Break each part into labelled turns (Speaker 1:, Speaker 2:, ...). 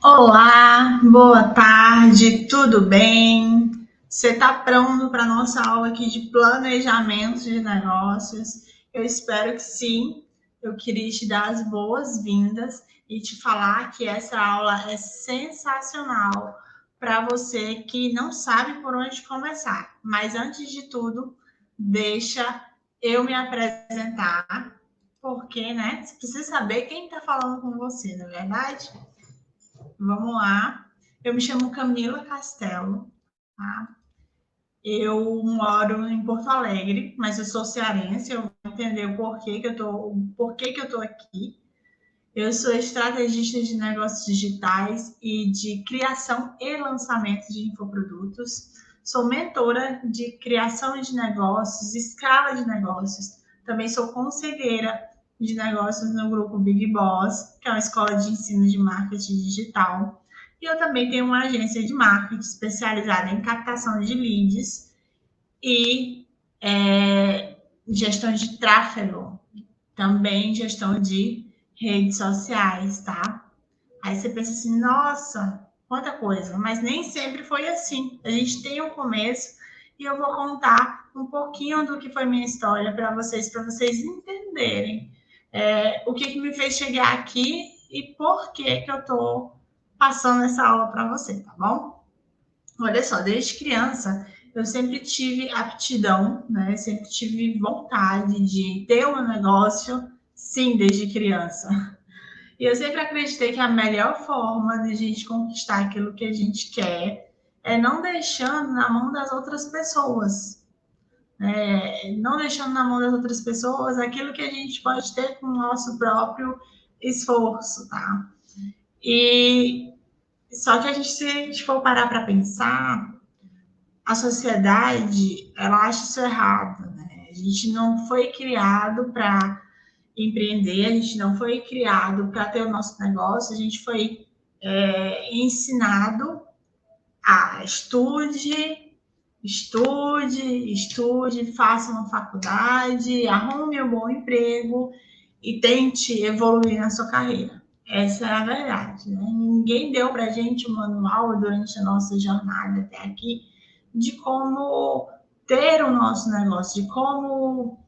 Speaker 1: Olá, boa tarde, tudo bem? Você está pronto para a nossa aula aqui de planejamento de negócios? Eu espero que sim. Eu queria te dar as boas-vindas e te falar que essa aula é sensacional para você que não sabe por onde começar. Mas antes de tudo, deixa eu me apresentar, porque, né? Você precisa saber quem está falando com você, não é verdade? Vamos lá. Eu me chamo Camila Castelo, tá? Eu moro em Porto Alegre, mas eu sou cearense. Eu vou entender o porquê que eu tô aqui. Eu sou estrategista de negócios digitais e de criação e lançamento de infoprodutos. Sou mentora de criação de negócios, escala de negócios. Também sou conselheira de negócios no grupo Big Boss, que é uma escola de ensino de marketing digital. E eu também tenho uma agência de marketing especializada em captação de leads e gestão de tráfego, também gestão de redes sociais, tá? Aí você pensa assim, nossa, quanta coisa, mas nem sempre foi assim. A gente tem um começo e eu vou contar um pouquinho do que foi minha história para vocês entenderem o que me fez chegar aqui e por que eu tô passando essa aula para você, tá bom? Olha só, desde criança eu sempre tive aptidão, né? Sempre tive vontade de ter um negócio, sim, desde criança. E eu sempre acreditei que a melhor forma de a gente conquistar aquilo que a gente quer é não deixando na mão das outras pessoas. Não deixando na mão das outras pessoas aquilo que a gente pode ter com o nosso próprio esforço, tá? E só que se a gente for parar para pensar, a sociedade, ela acha isso errado, né? A gente não foi criado para empreender, a gente não foi criado para ter o nosso negócio, a gente foi ensinado a estude, faça uma faculdade, arrume um bom emprego e tente evoluir na sua carreira. Essa é a verdade, né? Ninguém deu para a gente um manual durante a nossa jornada até aqui de como ter o nosso negócio, de como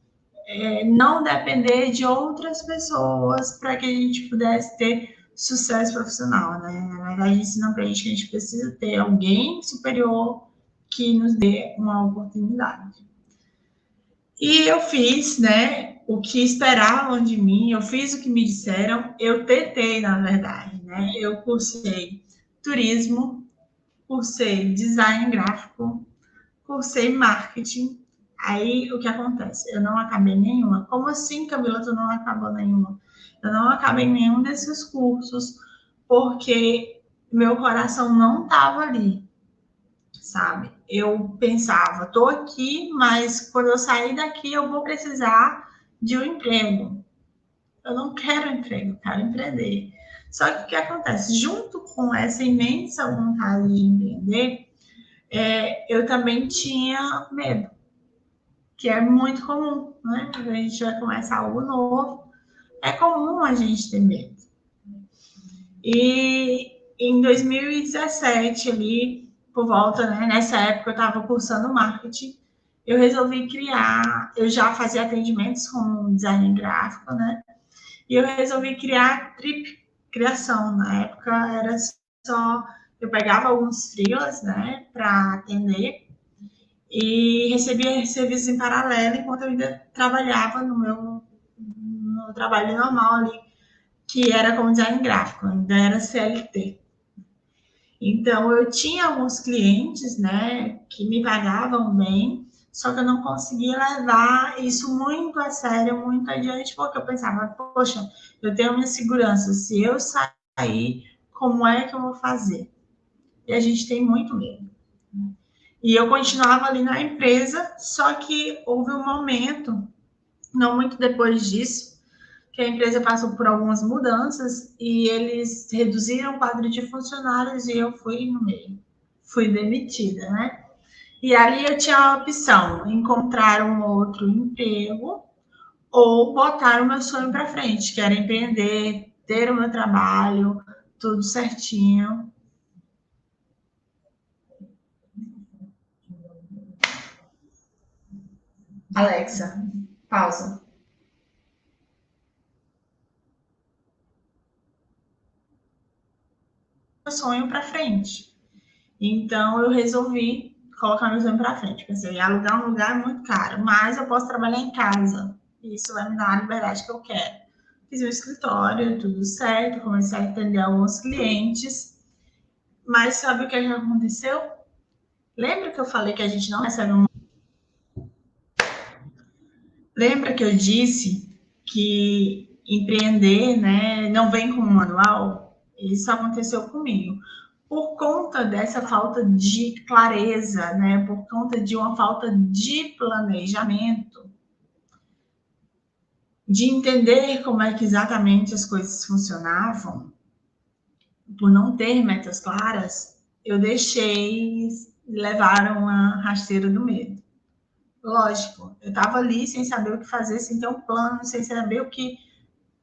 Speaker 1: não depender de outras pessoas para que a gente pudesse ter sucesso profissional, né? Na verdade, ensinam para a gente que a gente precisa ter alguém superior que nos dê uma oportunidade. E eu fiz, né, o que esperavam de mim, eu fiz o que me disseram, eu tentei, na verdade, né? Eu cursei turismo, cursei design gráfico, cursei marketing. Aí o que acontece? Eu não acabei nenhuma. Como assim, Camila, tu não acabou nenhuma? Eu não acabei nenhum desses cursos porque meu coração não estava ali, sabe? Eu pensava, tô aqui, mas quando eu sair daqui eu vou precisar de um emprego. Eu não quero emprego, eu quero empreender. Só que o que acontece? Junto com essa imensa vontade de empreender, eu também tinha medo, que é muito comum, né? Quando a gente vai começar algo novo, é comum a gente ter medo. E em 2017, ali, por volta, né, nessa época eu estava cursando marketing, eu resolvi criar, eu já fazia atendimentos como design gráfico, né? E eu resolvi criar trip criação. Na época era só, eu pegava alguns freelas, né, para atender e recebia serviços em paralelo enquanto eu ainda trabalhava no trabalho normal ali, que era como design gráfico, ainda era CLT. Então eu tinha alguns clientes, né, que me pagavam bem, só que eu não conseguia levar isso muito a sério, muito adiante, porque eu pensava, poxa, eu tenho minha segurança, se eu sair, como é que eu vou fazer? E a gente tem muito medo. E eu continuava ali na empresa, só que houve um momento, não muito depois disso, que a empresa passou por algumas mudanças e eles reduziram o quadro de funcionários e eu fui no meio. Fui demitida, né? E ali eu tinha a opção, encontrar um outro emprego ou botar o meu sonho para frente, que era empreender, ter o meu trabalho, tudo certinho. Alexa, pausa. Meu sonho para frente. Então, eu resolvi colocar meu sonho para frente. Pensei, alugar um lugar é muito caro, mas eu posso trabalhar em casa. Isso vai me dar a liberdade que eu quero. Fiz meu escritório, tudo certo, comecei a atender alguns clientes. Mas sabe o que aconteceu? Lembra que eu falei que a gente não recebe um... Lembra que eu disse que empreender, né, não vem com um manual? Isso aconteceu comigo. Por conta dessa falta de clareza, né, por conta de uma falta de planejamento, de entender como é que exatamente as coisas funcionavam, por não ter metas claras, eu deixei levar uma rasteira do medo. Lógico, eu estava ali sem saber o que fazer, sem ter um plano, sem saber o que,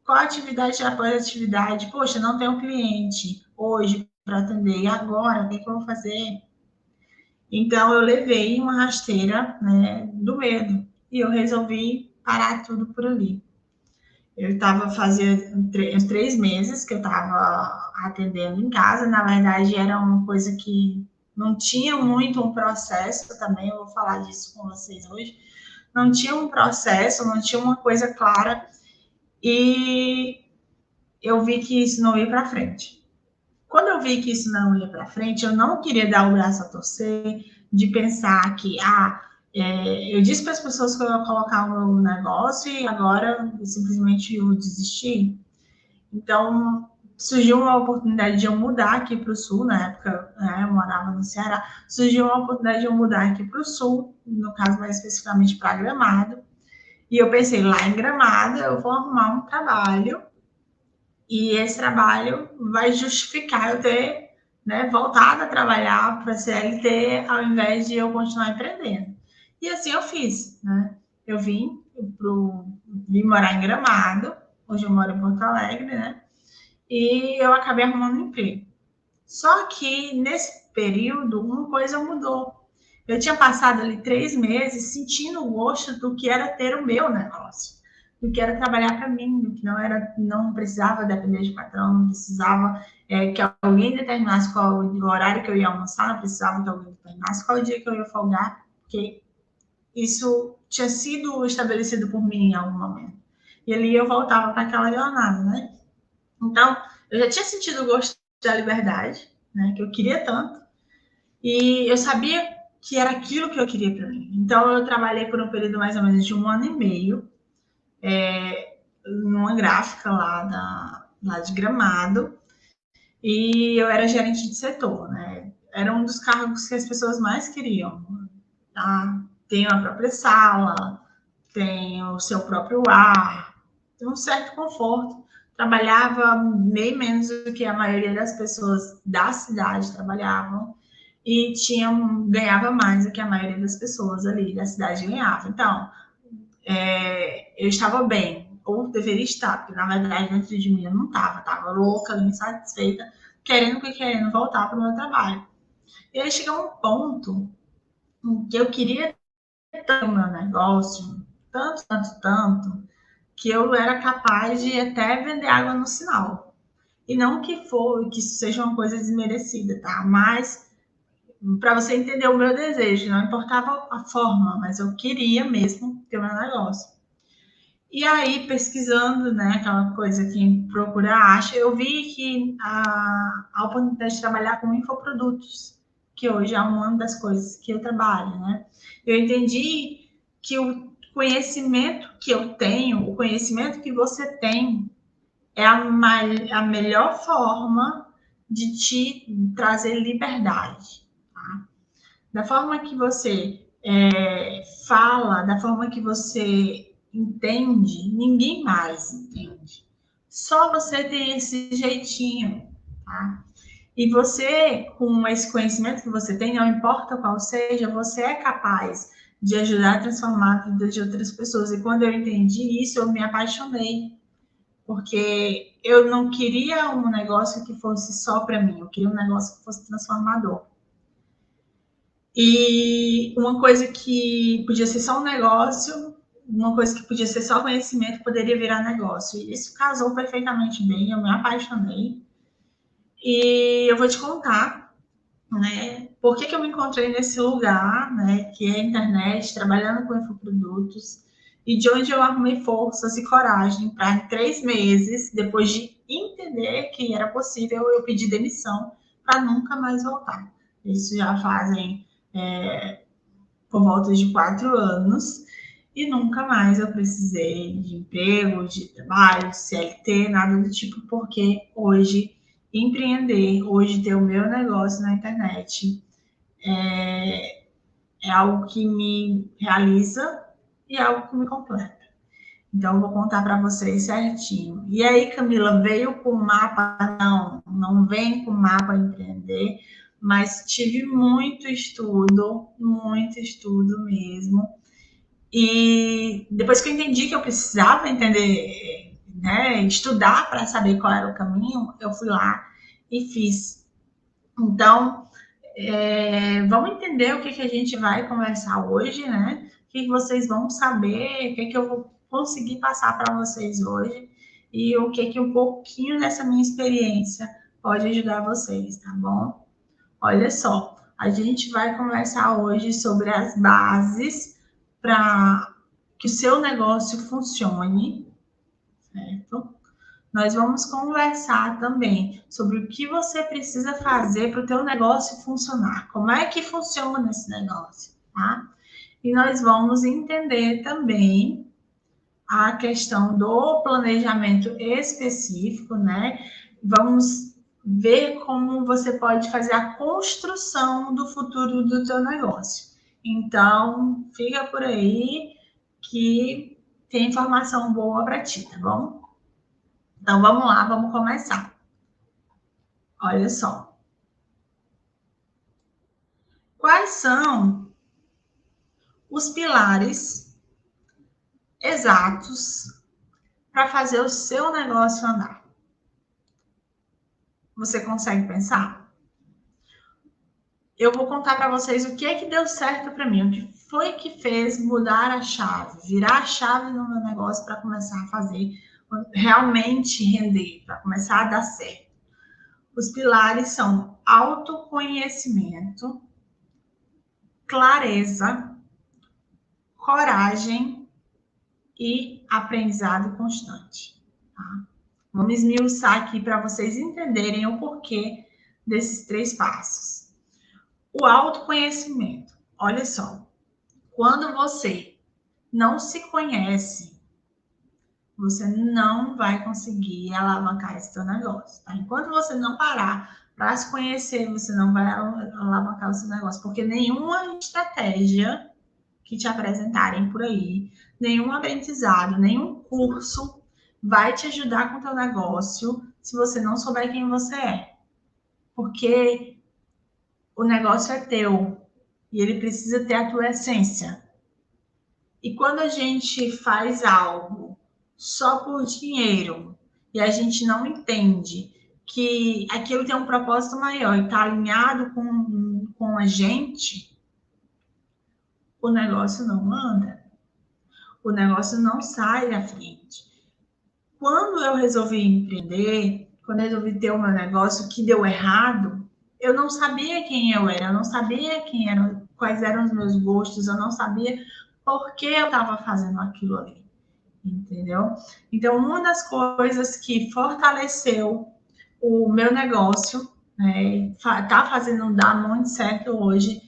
Speaker 1: qual atividade após atividade. Poxa, não tenho cliente hoje para atender, e agora, o que, que eu vou fazer? Então, eu levei uma rasteira, né, do medo e eu resolvi parar tudo por ali. Eu estava fazendo uns 3 meses que eu estava atendendo em casa. Na verdade, era uma coisa que não tinha muito um processo também. Eu vou falar disso com vocês hoje. Não tinha um processo, não tinha uma coisa clara. E eu vi que isso não ia para frente. Quando eu vi que isso não ia para frente, eu não queria dar o braço a torcer, de pensar que, eu disse para as pessoas que eu ia colocar o meu negócio e agora eu simplesmente eu desisti. Então, surgiu uma oportunidade de eu mudar aqui para o sul, na época, né, eu morava no Ceará, surgiu uma oportunidade de eu mudar aqui para o sul, no caso mais especificamente para Gramado, e eu pensei, lá em Gramado eu vou arrumar um trabalho e esse trabalho vai justificar eu ter, né, voltado a trabalhar para a CLT ao invés de eu continuar empreendendo. E assim eu fiz, né? Eu vim morar em Gramado, hoje eu moro em Porto Alegre, né? E eu acabei arrumando um emprego. Só que nesse período, uma coisa mudou. Eu tinha passado ali 3 meses sentindo o gosto do que era ter o meu negócio, do que era trabalhar para mim, do que não precisava depender de patrão, não precisava que alguém determinasse qual o horário que eu ia almoçar, não precisava que alguém determinasse qual o dia que eu ia folgar, porque isso tinha sido estabelecido por mim em algum momento. E ali eu voltava para aquela jornada, né? Então, eu já tinha sentido o gosto da liberdade, né, que eu queria tanto, e eu sabia que era aquilo que eu queria para mim. Então, eu trabalhei por um período mais ou menos de 1 ano e meio, numa gráfica lá de Gramado, e eu era gerente de setor, né? Era um dos cargos que as pessoas mais queriam. Tá? Tem a própria sala, tem o seu próprio ar, tem um certo conforto. Trabalhava bem menos do que a maioria das pessoas da cidade trabalhavam e ganhava mais do que a maioria das pessoas ali da cidade ganhava. Então, eu estava bem, ou deveria estar, porque na verdade dentro de mim eu não estava louca, insatisfeita, querendo voltar para o meu trabalho. E aí chegou um ponto em que eu queria ter o meu negócio, tanto, que eu era capaz de até vender água no sinal. E não que isso seja uma coisa desmerecida, tá? Mas para você entender o meu desejo, não importava a forma, mas eu queria mesmo ter o meu negócio. E aí, pesquisando, né, aquela coisa que procura acha, eu vi que a oportunidade de trabalhar com infoprodutos, que hoje é uma das coisas que eu trabalho, né? Eu entendi que o conhecimento que eu tenho, o conhecimento que você tem, é a melhor forma de te trazer liberdade. Tá? Da forma que você fala, da forma que você entende, ninguém mais entende. Só você tem esse jeitinho, tá? E você, com esse conhecimento que você tem, não importa qual seja, você é capaz de ajudar a transformar a vida de outras pessoas. E quando eu entendi isso, eu me apaixonei porque eu não queria um negócio que fosse só para mim, eu queria um negócio que fosse transformador. E uma coisa que podia ser só um negócio, uma coisa que podia ser só conhecimento, poderia virar negócio. E isso casou perfeitamente bem, eu me apaixonei. E eu vou te contar, né, por que eu me encontrei nesse lugar, né, que é a internet, trabalhando com infoprodutos, e de onde eu arrumei forças e coragem para, em 3 meses, depois de entender que era possível, eu pedir demissão para nunca mais voltar. Isso já fazem por volta de 4 anos, e nunca mais eu precisei de emprego, de trabalho, de CLT, nada do tipo, porque hoje empreender, hoje ter o meu negócio na internet é algo que me realiza e é algo que me completa. Então, eu vou contar para vocês certinho. E aí, Camila, veio com mapa? Não vem com mapa empreender, mas tive muito estudo mesmo. E depois que eu entendi que eu precisava entender, né, estudar para saber qual era o caminho, eu fui lá e fiz. Então, vamos entender o que a gente vai conversar hoje, né? O que vocês vão saber, o que eu vou conseguir passar para vocês hoje e o que um pouquinho dessa minha experiência pode ajudar vocês, tá bom? Olha só, a gente vai conversar hoje sobre as bases para que o seu negócio funcione, certo? Nós vamos conversar também sobre o que você precisa fazer para o teu negócio funcionar. Como é que funciona esse negócio, tá? E nós vamos entender também a questão do planejamento específico, né? Vamos ver como você pode fazer a construção do futuro do teu negócio. Então, fica por aí que tem informação boa para ti, tá bom? Então, vamos lá, vamos começar. Olha só. Quais são os pilares exatos para fazer o seu negócio andar? Você consegue pensar? Eu vou contar para vocês o que é que deu certo para mim, o que foi que fez mudar a chave, virar a chave no meu negócio para começar a fazer realmente render, para começar a dar certo. Os pilares são autoconhecimento, clareza, coragem e aprendizado constante. Tá? Vamos esmiuçar aqui para vocês entenderem o porquê desses 3 passos. O autoconhecimento. Olha só, quando você não se conhece, você não vai conseguir alavancar esse seu negócio. Tá? Enquanto você não parar para se conhecer, você não vai alavancar o seu negócio, porque nenhuma estratégia que te apresentarem por aí, nenhum aprendizado, nenhum curso vai te ajudar com o teu negócio se você não souber quem você é. Porque o negócio é teu e ele precisa ter a tua essência. E quando a gente faz algo só por dinheiro e a gente não entende que aquilo tem um propósito maior e está alinhado com a gente, o negócio não anda. O negócio não sai da frente. Quando eu resolvi empreender, quando eu resolvi ter o meu negócio que deu errado, eu não sabia quem eu era, eu não sabia quais eram os meus gostos, eu não sabia por que eu estava fazendo aquilo ali, entendeu? Então, uma das coisas que fortaleceu o meu negócio, né, tá fazendo dar muito certo hoje,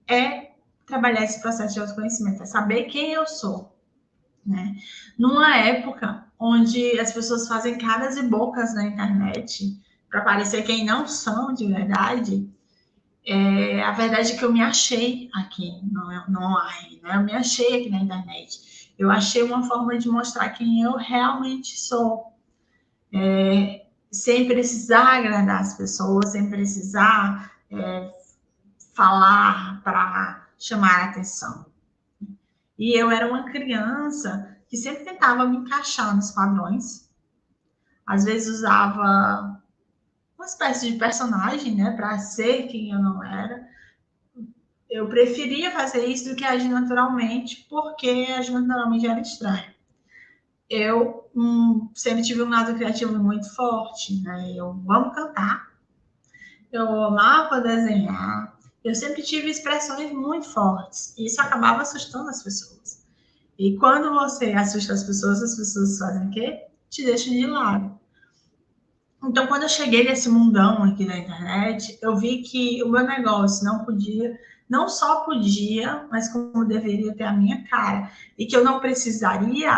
Speaker 1: é trabalhar esse processo de autoconhecimento, é saber quem eu sou, né? Numa época onde as pessoas fazem caras e bocas na internet para parecer quem não são de verdade, a verdade é que eu me achei aqui no online, né? Eu me achei aqui na internet. Eu achei uma forma de mostrar quem eu realmente sou, sem precisar agradar as pessoas, sem precisar falar para chamar a atenção. E eu era uma criança que sempre tentava me encaixar nos padrões, às vezes usava uma espécie de personagem, né, para ser quem eu não era. Eu preferia fazer isso do que agir naturalmente, porque agir naturalmente era estranho. Eu sempre tive um lado criativo muito forte, né? Eu amo cantar, eu amava desenhar, eu sempre tive expressões muito fortes, e isso acabava assustando as pessoas. E quando você assusta as pessoas fazem o quê? Te deixam de lado. Então, quando eu cheguei nesse mundão aqui da internet, eu vi que o meu negócio não só podia, mas como deveria ter a minha cara. E que eu não precisaria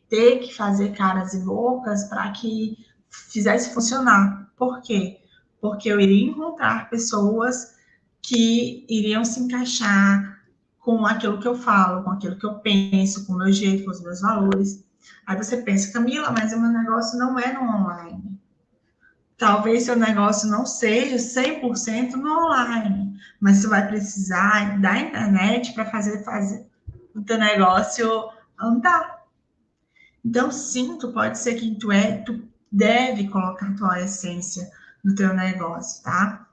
Speaker 1: ter que fazer caras e bocas para que fizesse funcionar. Por quê? Porque eu iria encontrar pessoas que iriam se encaixar com aquilo que eu falo, com aquilo que eu penso, com o meu jeito, com os meus valores. Aí você pensa, Camila, mas o meu negócio não é no online. Talvez seu negócio não seja 100% no online, mas você vai precisar da internet para fazer o teu negócio andar. Então, sim, tu pode ser quem tu é, tu deve colocar tua essência no teu negócio, tá?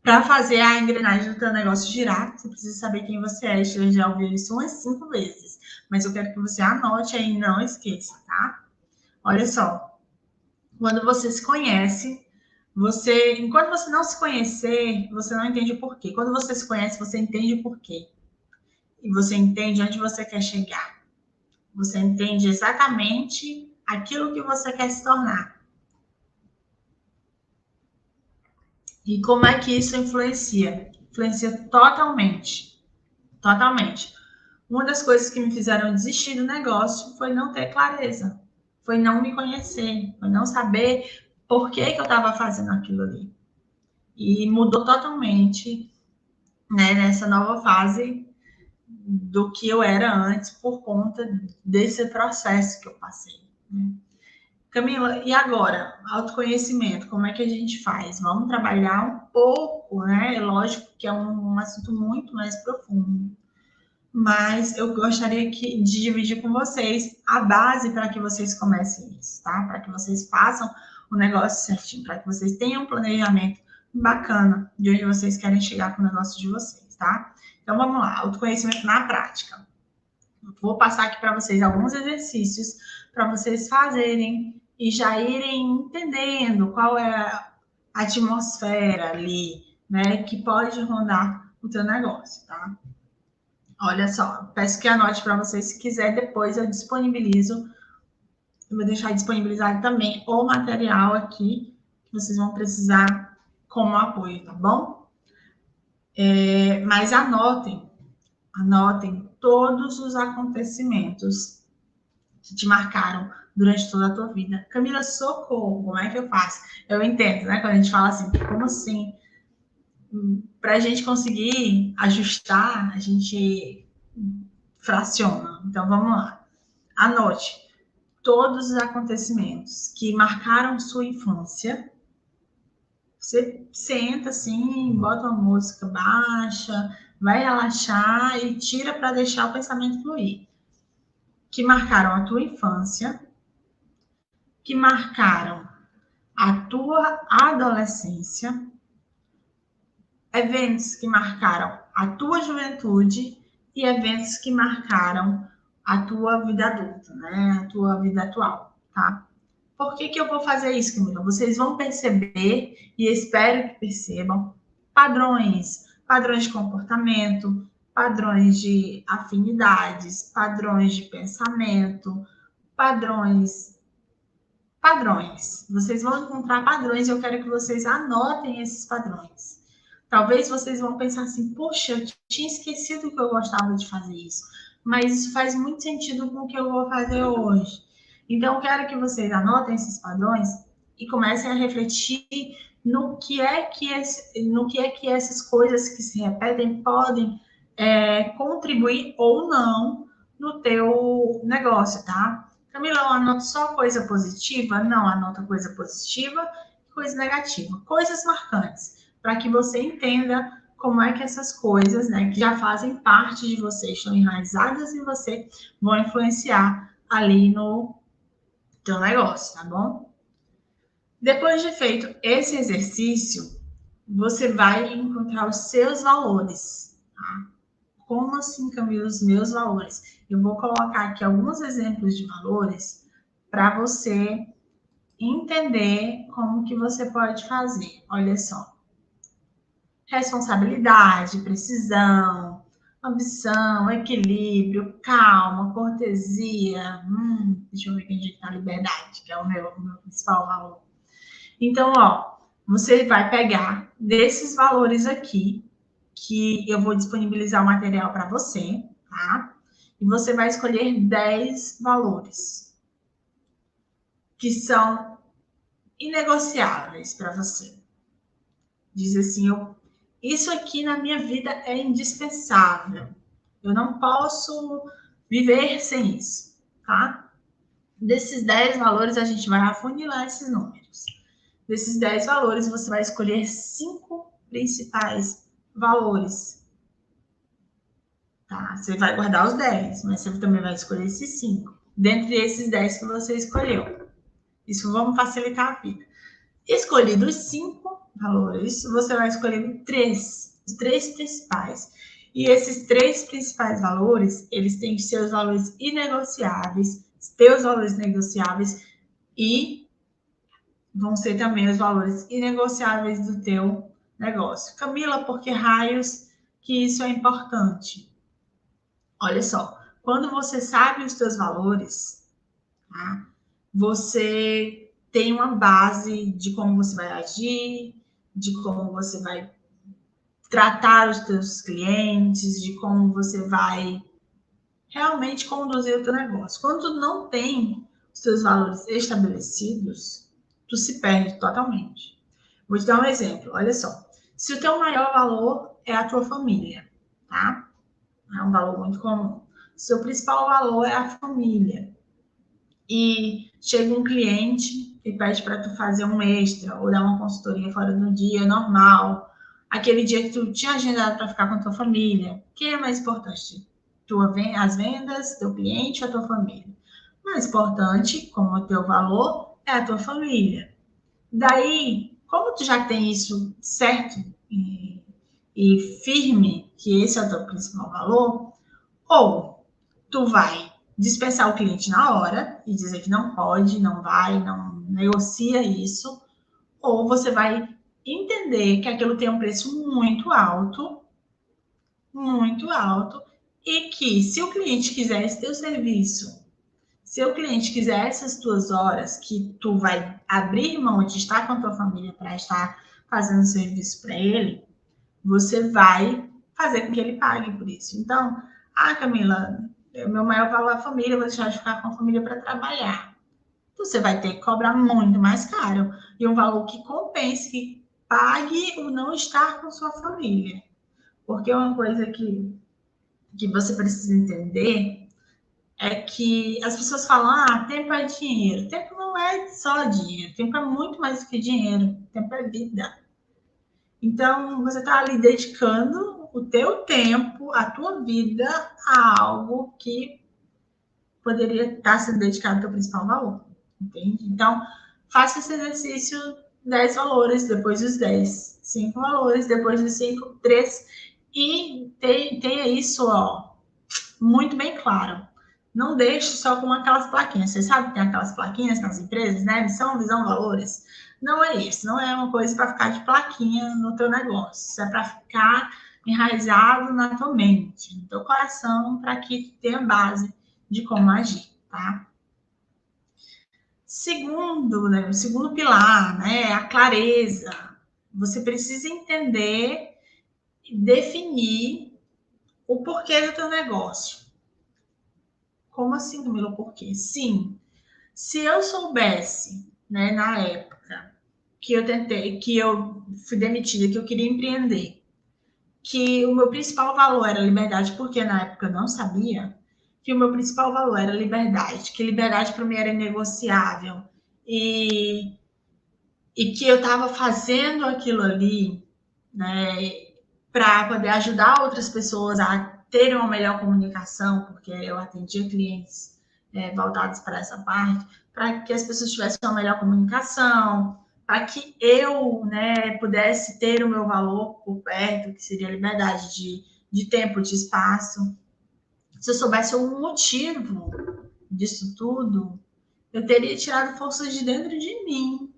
Speaker 1: Para fazer a engrenagem do teu negócio girar, você precisa saber quem você é. Eu já ouvi isso umas 5 vezes, mas eu quero que você anote aí e não esqueça, tá? Olha só, quando você se conhece, enquanto você não se conhecer, você não entende o porquê. Quando você se conhece, você entende o porquê. E você entende onde você quer chegar. Você entende exatamente aquilo que você quer se tornar. E como é que isso influencia? Influencia totalmente. Totalmente. Uma das coisas que me fizeram desistir do negócio foi não ter clareza. Foi não me conhecer. Foi não saber por que eu estava fazendo aquilo ali. E mudou totalmente, né, nessa nova fase do que eu era antes por conta desse processo que eu passei. Né? Camila, e agora? Autoconhecimento, como é que a gente faz? Vamos trabalhar um pouco, né? É lógico que é um assunto muito mais profundo, mas eu gostaria de dividir com vocês a base para que vocês comecem isso, tá? Para que vocês façam o negócio certinho, para que vocês tenham um planejamento bacana de onde vocês querem chegar com o negócio de vocês, tá? Então vamos lá, autoconhecimento na prática. Vou passar aqui para vocês alguns exercícios para vocês fazerem e já irem entendendo qual é a atmosfera ali, né, que pode rondar o teu negócio, tá? Olha só, peço que anote para vocês, se quiser, depois eu disponibilizo, eu vou deixar disponibilizado também o material aqui, que vocês vão precisar como apoio, tá bom? Mas anotem todos os acontecimentos que te marcaram durante toda a tua vida. Camila, socorro, como é que eu faço? Eu entendo, né? Quando a gente fala assim, como assim? Para a gente conseguir ajustar, a gente fraciona. Então, vamos lá. Anote todos os acontecimentos que marcaram sua infância. Você senta assim, bota uma música baixa, vai relaxar e tira para deixar o pensamento fluir. Que marcaram a tua infância, que marcaram a tua adolescência, eventos que marcaram a tua juventude e eventos que marcaram a tua vida adulta, né? A tua vida atual, tá? Por que eu vou fazer isso, Camila? Vocês vão perceber, e espero que percebam, padrões de comportamento, padrões de afinidades, padrões de pensamento, padrões. Vocês vão encontrar padrões e eu quero que vocês anotem esses padrões. Talvez vocês vão pensar assim, poxa, eu tinha esquecido que eu gostava de fazer isso, mas isso faz muito sentido com o que eu vou fazer hoje. Então, eu quero que vocês anotem esses padrões e comecem a refletir no que é que essas coisas que se repetem podem contribuir ou não no teu negócio, tá? Camila, eu anoto só coisa positiva? Não, anota coisa positiva e coisa negativa. Coisas marcantes, para que você entenda como é que essas coisas, né, que já fazem parte de você, estão enraizadas em você, vão influenciar ali no teu negócio, tá bom? Depois de feito esse exercício, você vai encontrar os seus valores, tá? Como assim, Camila, os meus valores? Eu vou colocar aqui alguns exemplos de valores para você entender como que você pode fazer. Olha só. Responsabilidade, precisão, ambição, equilíbrio, calma, cortesia. Deixa eu ver quem está liberdade, que é o meu principal valor. Então, ó, você vai pegar desses valores aqui, que eu vou disponibilizar o material para você, tá? E você vai escolher 10 valores que são inegociáveis para você. Diz assim, isso aqui na minha vida é indispensável. Eu não posso viver sem isso, tá? Desses 10 valores, a gente vai afunilar esses números. Desses 10 valores, você vai escolher 5 principais valores. Tá? Você vai guardar os 10, mas você também vai escolher esses 5. Dentre esses 10 que você escolheu. Isso vamos facilitar a vida. Escolhidos 5 valores, você vai escolher 3, os 3 principais. E esses 3 principais valores, eles têm seus valores inegociáveis, teus valores negociáveis e vão ser também os valores inegociáveis do teu negócio. Camila, por que raios que isso é importante? Olha só, quando você sabe os teus valores, tá? Você tem uma base de como você vai agir, de como você vai tratar os teus clientes, de como você vai realmente conduzir o teu negócio. Quando tu não tem os teus valores estabelecidos, tu se perde totalmente. Vou te dar um exemplo, olha só. Se o teu maior valor é a tua família, tá? É um valor muito comum. Seu principal valor é a família. E chega um cliente e pede para tu fazer um extra ou dar uma consultoria fora do dia normal, aquele dia que tu tinha agendado para ficar com a tua família. Quem é mais importante? As vendas, teu cliente ou a tua família? Mais importante, como o teu valor, é a tua família. Daí, como tu já tem isso certo e firme, que esse é o teu principal valor, ou tu vai dispensar o cliente na hora e dizer que não pode, não vai, não negocia isso, ou você vai entender que aquilo tem um preço muito alto, e que se o cliente quiser esse teu serviço, se o cliente quiser essas tuas horas que tu vai abrir mão de estar com a tua família para estar fazendo serviço para ele, você vai fazer com que ele pague por isso. Então, Camila, meu maior valor é a família, eu vou deixar de ficar com a família para trabalhar. Você vai ter que cobrar muito mais caro e um valor que compense, que pague o não estar com sua família. Porque uma coisa que você precisa entender é que as pessoas falam, tempo é dinheiro. Tempo não é só dinheiro, tempo é muito mais do que dinheiro, tempo é vida. Então, você está ali dedicando o teu tempo, a tua vida a algo que poderia estar sendo dedicado ao teu principal valor, entende? Então, faça esse exercício 10 valores, depois dos 10, 5 valores, depois dos 5, 3, e tenha isso, muito bem claro. Não deixe só com aquelas plaquinhas. Você sabe que tem aquelas plaquinhas nas empresas, né? Missão, visão, valores. Não é isso. Não é uma coisa para ficar de plaquinha no teu negócio. Isso é para ficar enraizado na tua mente, no teu coração, para que tu tenha base de como agir, tá? Segundo, né? O segundo pilar, né? A clareza. Você precisa entender e definir o porquê do teu negócio. Como assim, Camila? Por quê? Sim, se eu soubesse, né, na época que eu fui demitida, que eu queria empreender, que o meu principal valor era liberdade, porque na época eu não sabia, que o meu principal valor era liberdade, que liberdade para mim era inegociável, e, e que eu estava fazendo aquilo ali, né, para poder ajudar outras pessoas a terem uma melhor comunicação, porque eu atendia clientes voltados para essa parte, para que as pessoas tivessem uma melhor comunicação, para que eu, né, pudesse ter o meu valor por perto, que seria a liberdade de tempo, de espaço. Se eu soubesse o motivo disso tudo, eu teria tirado forças de dentro de mim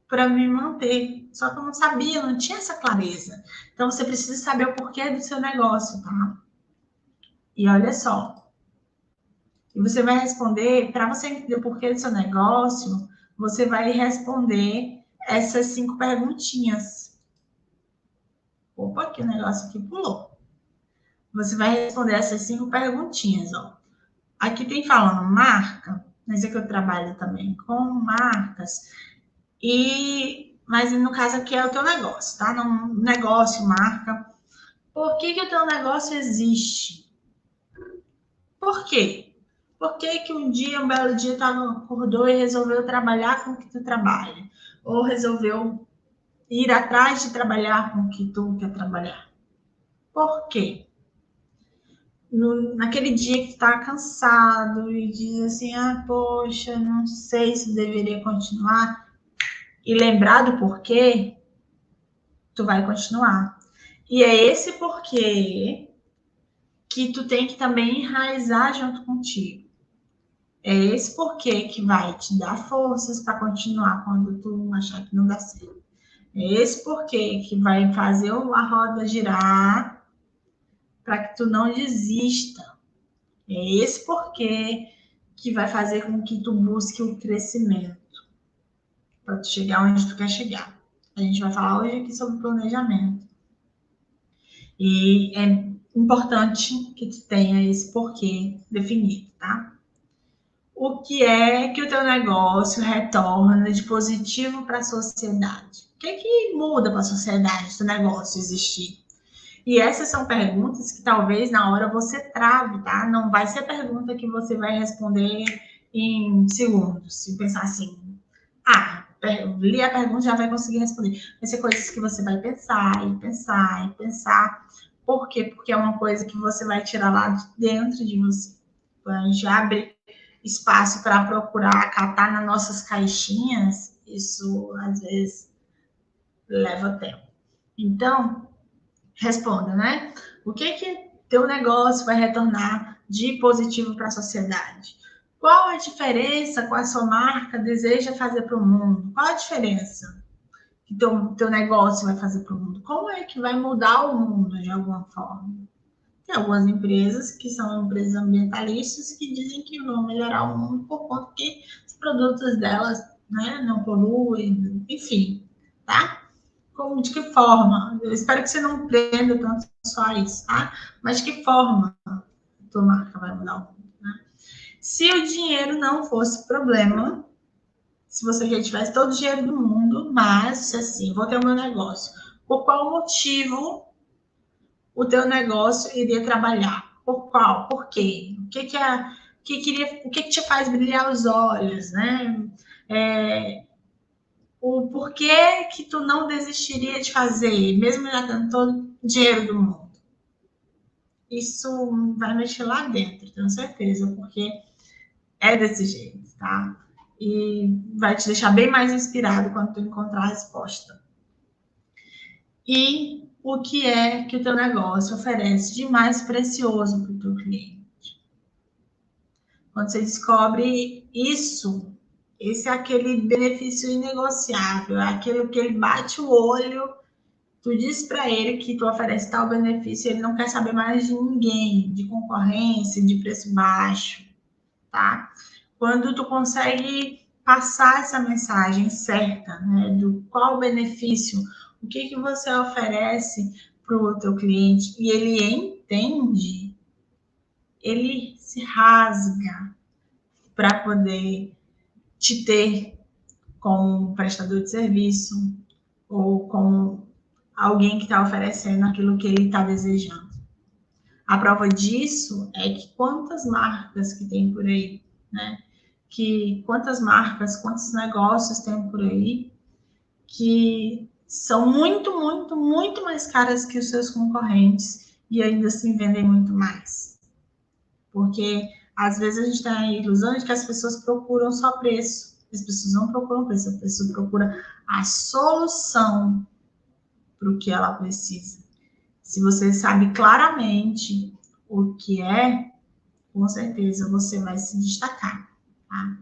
Speaker 1: para me manter. Só que eu não sabia, não tinha essa clareza. Então você precisa saber o porquê do seu negócio, tá? E olha só, e você vai responder, para você entender o porquê do seu negócio, você vai responder essas 5 perguntinhas. Opa, que o negócio aqui pulou. Você vai responder essas 5 perguntinhas, ó. Aqui tem falando marca, mas é que eu trabalho também com marcas, mas no caso aqui é o teu negócio, tá? Não, negócio, marca. Por que o teu negócio existe? Por quê? Por que um dia, um belo dia, tu acordou e resolveu trabalhar com o que tu trabalha? Ou resolveu ir atrás de trabalhar com o que tu quer trabalhar? Por quê? Naquele dia que tu tá cansado e diz assim, poxa, não sei se deveria continuar, e lembrar do porquê, tu vai continuar. E é esse porquê que tu tem que também enraizar junto contigo. É esse porquê que vai te dar forças para continuar quando tu achar que não dá certo. É esse porquê que vai fazer a roda girar para que tu não desista. É esse porquê que vai fazer com que tu busque o crescimento para tu chegar onde tu quer chegar. A gente vai falar hoje aqui sobre planejamento. E é importante que tu tenha esse porquê definido, tá? O que é que o teu negócio retorna de positivo para a sociedade? O que é que muda para a sociedade do negócio existir? E essas são perguntas que talvez na hora você trave, tá? Não vai ser pergunta que você vai responder em segundos. Se pensar assim, li a pergunta já vai conseguir responder. Vai ser coisas que você vai pensar e pensar e pensar. Por quê? Porque é uma coisa que você vai tirar lá de dentro de você. Quando a gente abre espaço para procurar catar nas nossas caixinhas, isso às vezes leva tempo. Então, responda, né? O que teu negócio vai retornar de positivo para a sociedade? Qual a diferença que a sua marca deseja fazer para o mundo? Qual a diferença que teu negócio vai fazer para o mundo? Como é que vai mudar o mundo de alguma forma? Tem algumas empresas que são empresas ambientalistas que dizem que vão melhorar o mundo por conta que os produtos delas, né, não poluem, enfim, tá? Como, de que forma? Eu espero que você não prenda tanto só isso, tá? Mas de que forma a tua marca vai mudar o mundo, né? Se o dinheiro não fosse problema, se você já tivesse todo o dinheiro do mundo, mas, assim, vou ter o meu negócio. Por qual motivo o teu negócio iria trabalhar? Por qual? Por quê? O que te faz brilhar os olhos, né? O porquê que tu não desistiria de fazer, mesmo já tendo todo o dinheiro do mundo. Isso vai mexer lá dentro, tenho certeza, porque é desse jeito, tá? E vai te deixar bem mais inspirado quando tu encontrar a resposta. E o que é que o teu negócio oferece de mais precioso para o teu cliente? Quando você descobre isso, esse é aquele benefício inegociável, é aquilo que ele bate o olho, tu diz para ele que tu oferece tal benefício, ele não quer saber mais de ninguém, de concorrência, de preço baixo, tá? Quando tu consegue passar essa mensagem certa, né, do qual benefício, o que você oferece para o teu cliente e ele entende, ele se rasga para poder te ter como prestador de serviço ou como alguém que está oferecendo aquilo que ele está desejando. A prova disso é que quantas marcas que tem por aí, né? Quantas marcas, quantos negócios tem por aí que são muito, muito, muito mais caras que os seus concorrentes e ainda assim vendem muito mais. Porque Às vezes a gente tem a ilusão de que as pessoas procuram só preço. As pessoas não procuram preço, a pessoa procura a solução para o que ela precisa. Se você sabe claramente o que é, com certeza você vai se destacar, tá?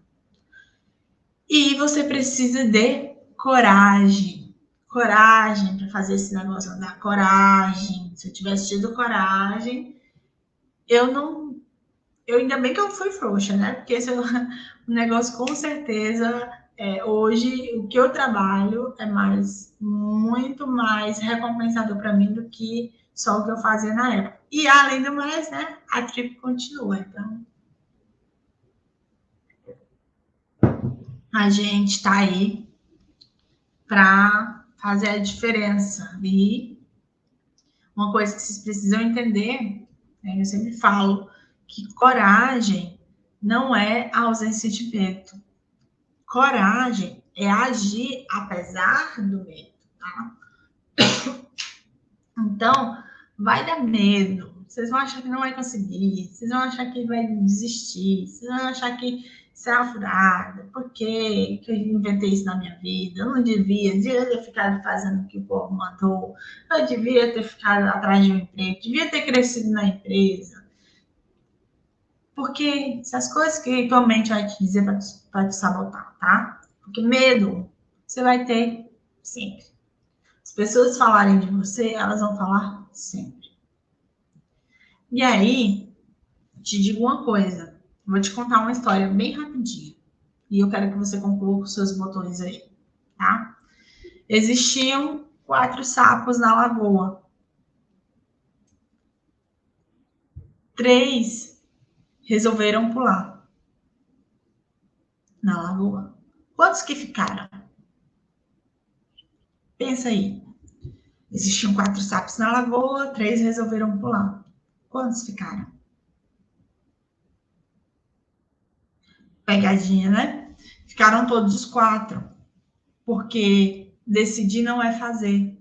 Speaker 1: E você precisa de coragem. Coragem para fazer esse negócio andar. Coragem. Se eu tivesse tido coragem, eu não. Eu ainda bem que eu fui frouxa, né? Porque esse é um negócio com certeza. Hoje, o que eu trabalho é muito mais recompensador para mim do que só o que eu fazia na época. E além do mais, né? A trip continua. Então, a gente está aí para fazer a diferença. E uma coisa que vocês precisam entender, né, eu sempre falo, que coragem não é ausência de medo. Coragem é agir apesar do medo, tá? Então, vai dar medo. Vocês vão achar que não vai conseguir, vocês vão achar que vai desistir, vocês vão achar que isso é uma furada. Por que eu inventei isso na minha vida? Eu não devia ter ficado fazendo o que o povo mandou, eu devia ter ficado atrás de um emprego, devia ter crescido na empresa. Porque essas coisas que tua mente vai te dizer para te sabotar, tá? Porque medo você vai ter sempre. As pessoas falarem de você, elas vão falar sempre. E aí, te digo uma coisa. Vou te contar uma história bem rapidinho. E eu quero que você conclua com seus botões aí, tá? Existiam 4 sapos na lagoa. 3 resolveram pular na lagoa. Quantos que ficaram? Pensa aí. Existiam 4 sapos na lagoa, 3 resolveram pular. Quantos ficaram? Pegadinha, né? Ficaram todos os 4. Porque decidir não é fazer.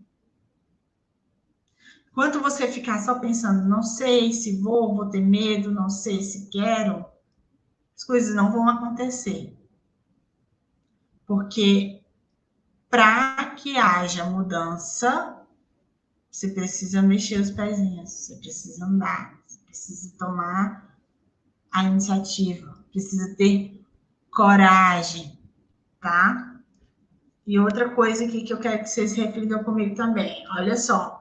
Speaker 1: Quando você ficar só pensando, não sei se vou ter medo, não sei se quero, as coisas não vão acontecer. Porque para que haja mudança, você precisa mexer os pezinhos, você precisa andar, você precisa tomar a iniciativa, precisa ter coragem, tá? E outra coisa aqui que eu quero que vocês reflitam comigo também, olha só.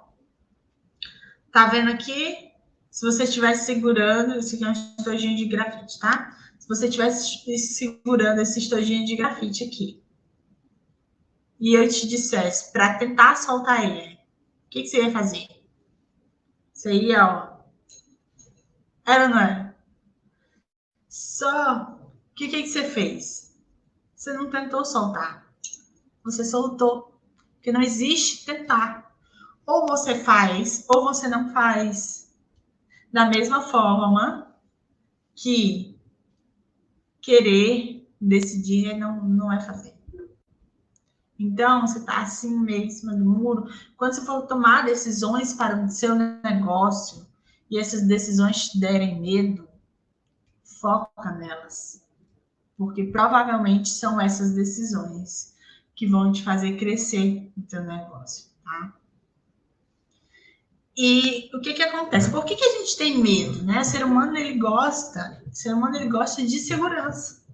Speaker 1: Tá vendo aqui? Se você estivesse segurando, esse aqui é um estojinho de grafite, tá? Se você estivesse segurando esse estojinho de grafite aqui, e eu te dissesse para tentar soltar ele, o que você ia fazer? Você ia, ó. Era ou não era? Só. O que você fez? Você não tentou soltar. Você soltou. Porque não existe tentar. Ou você faz, ou você não faz. Da mesma forma que querer decidir não é fazer. Então, você está assim, meio em cima do muro. Quando você for tomar decisões para o seu negócio e essas decisões te derem medo, foca nelas. Porque provavelmente são essas decisões que vão te fazer crescer no teu negócio, tá? E o que acontece? Por que a gente tem medo, né? O ser humano, ele gosta de segurança.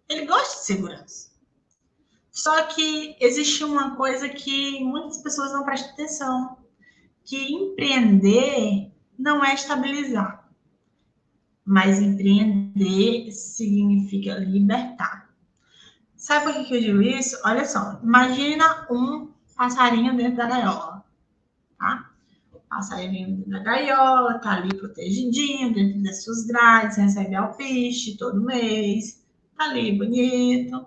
Speaker 1: Ele gosta de segurança. Só que existe uma coisa que muitas pessoas não prestam atenção, que empreender não é estabilizar, mas empreender significa libertar. Sabe por que eu digo isso? Olha só, imagina um passarinho dentro da gaiola, tá? O passarinho dentro da gaiola, tá ali protegidinho, dentro das suas grades, recebe alpiste todo mês, tá ali bonito.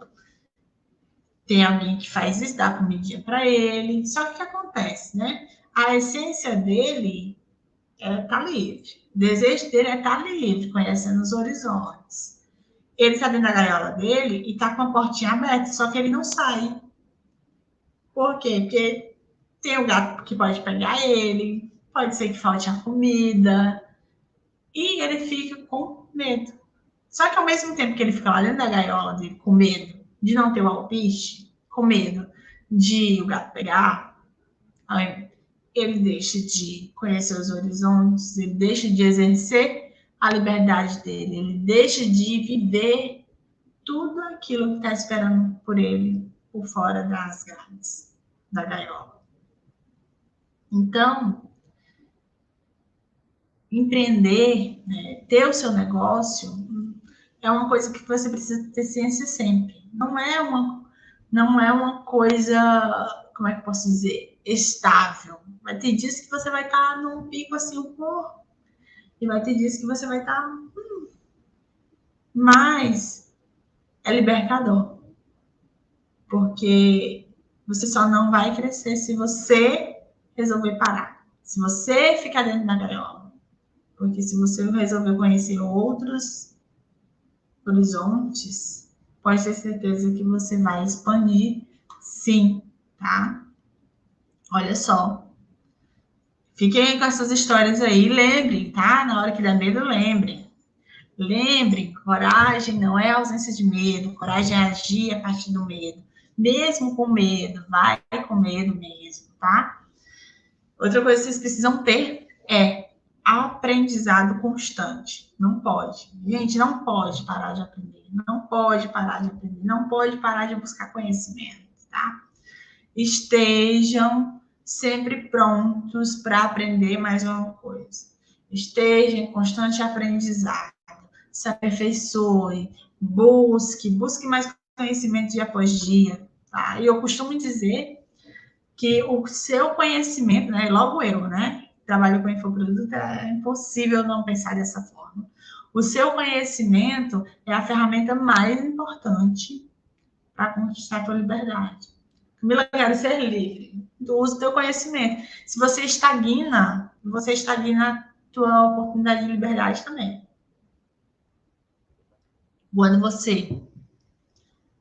Speaker 1: Tem alguém que faz isso, dá comidinha para ele. Só que o que acontece, né? A essência dele é estar livre. O desejo dele é estar livre, conhecendo os horizontes. Ele está dentro da gaiola dele e está com a portinha aberta, só que ele não sai. Por quê? Porque tem o gato que pode pegar ele, pode ser que falte a comida, e ele fica com medo. Só que ao mesmo tempo que ele fica lá dentro da gaiola dele, com medo de não ter o alpiste, com medo de o gato pegar, ele deixa de conhecer os horizontes, ele deixa de exercer a liberdade dele, ele deixa de viver tudo aquilo que está esperando por ele por fora das grades da gaiola. Então, empreender, né, ter o seu negócio, é uma coisa que você precisa ter ciência sempre. Não é uma coisa, como é que eu posso dizer, estável. Vai ter dias que você vai estar num pico assim, e vai ter dias que você vai estar... Mas é libertador. Porque você só não vai crescer se você resolver parar. Se você ficar dentro da gaiola. Porque se você resolver conhecer outros horizontes, pode ter certeza que você vai expandir, sim, tá? Olha só. Fiquem com essas histórias aí, lembrem, tá? Na hora que dá medo, lembrem. Lembrem, coragem não é ausência de medo, coragem é agir a partir do medo. Mesmo com medo, vai com medo mesmo, tá? Outra coisa que vocês precisam ter é aprendizado constante. Não pode. Gente, não pode parar de aprender. Não pode parar de aprender. Não pode parar de buscar conhecimento, tá? Estejam sempre prontos para aprender mais uma coisa. Estejam em constante aprendizado. Se aperfeiçoe. Busque mais conhecimento dia após dia, tá? E eu costumo dizer que o seu conhecimento, né? Logo eu, né? Trabalho com infoproduto, é impossível não pensar dessa forma. O seu conhecimento é a ferramenta mais importante para conquistar a tua liberdade. Camila, eu quero ser livre. Tu usa o teu conhecimento. Se você estagna a tua oportunidade de liberdade também. Quando você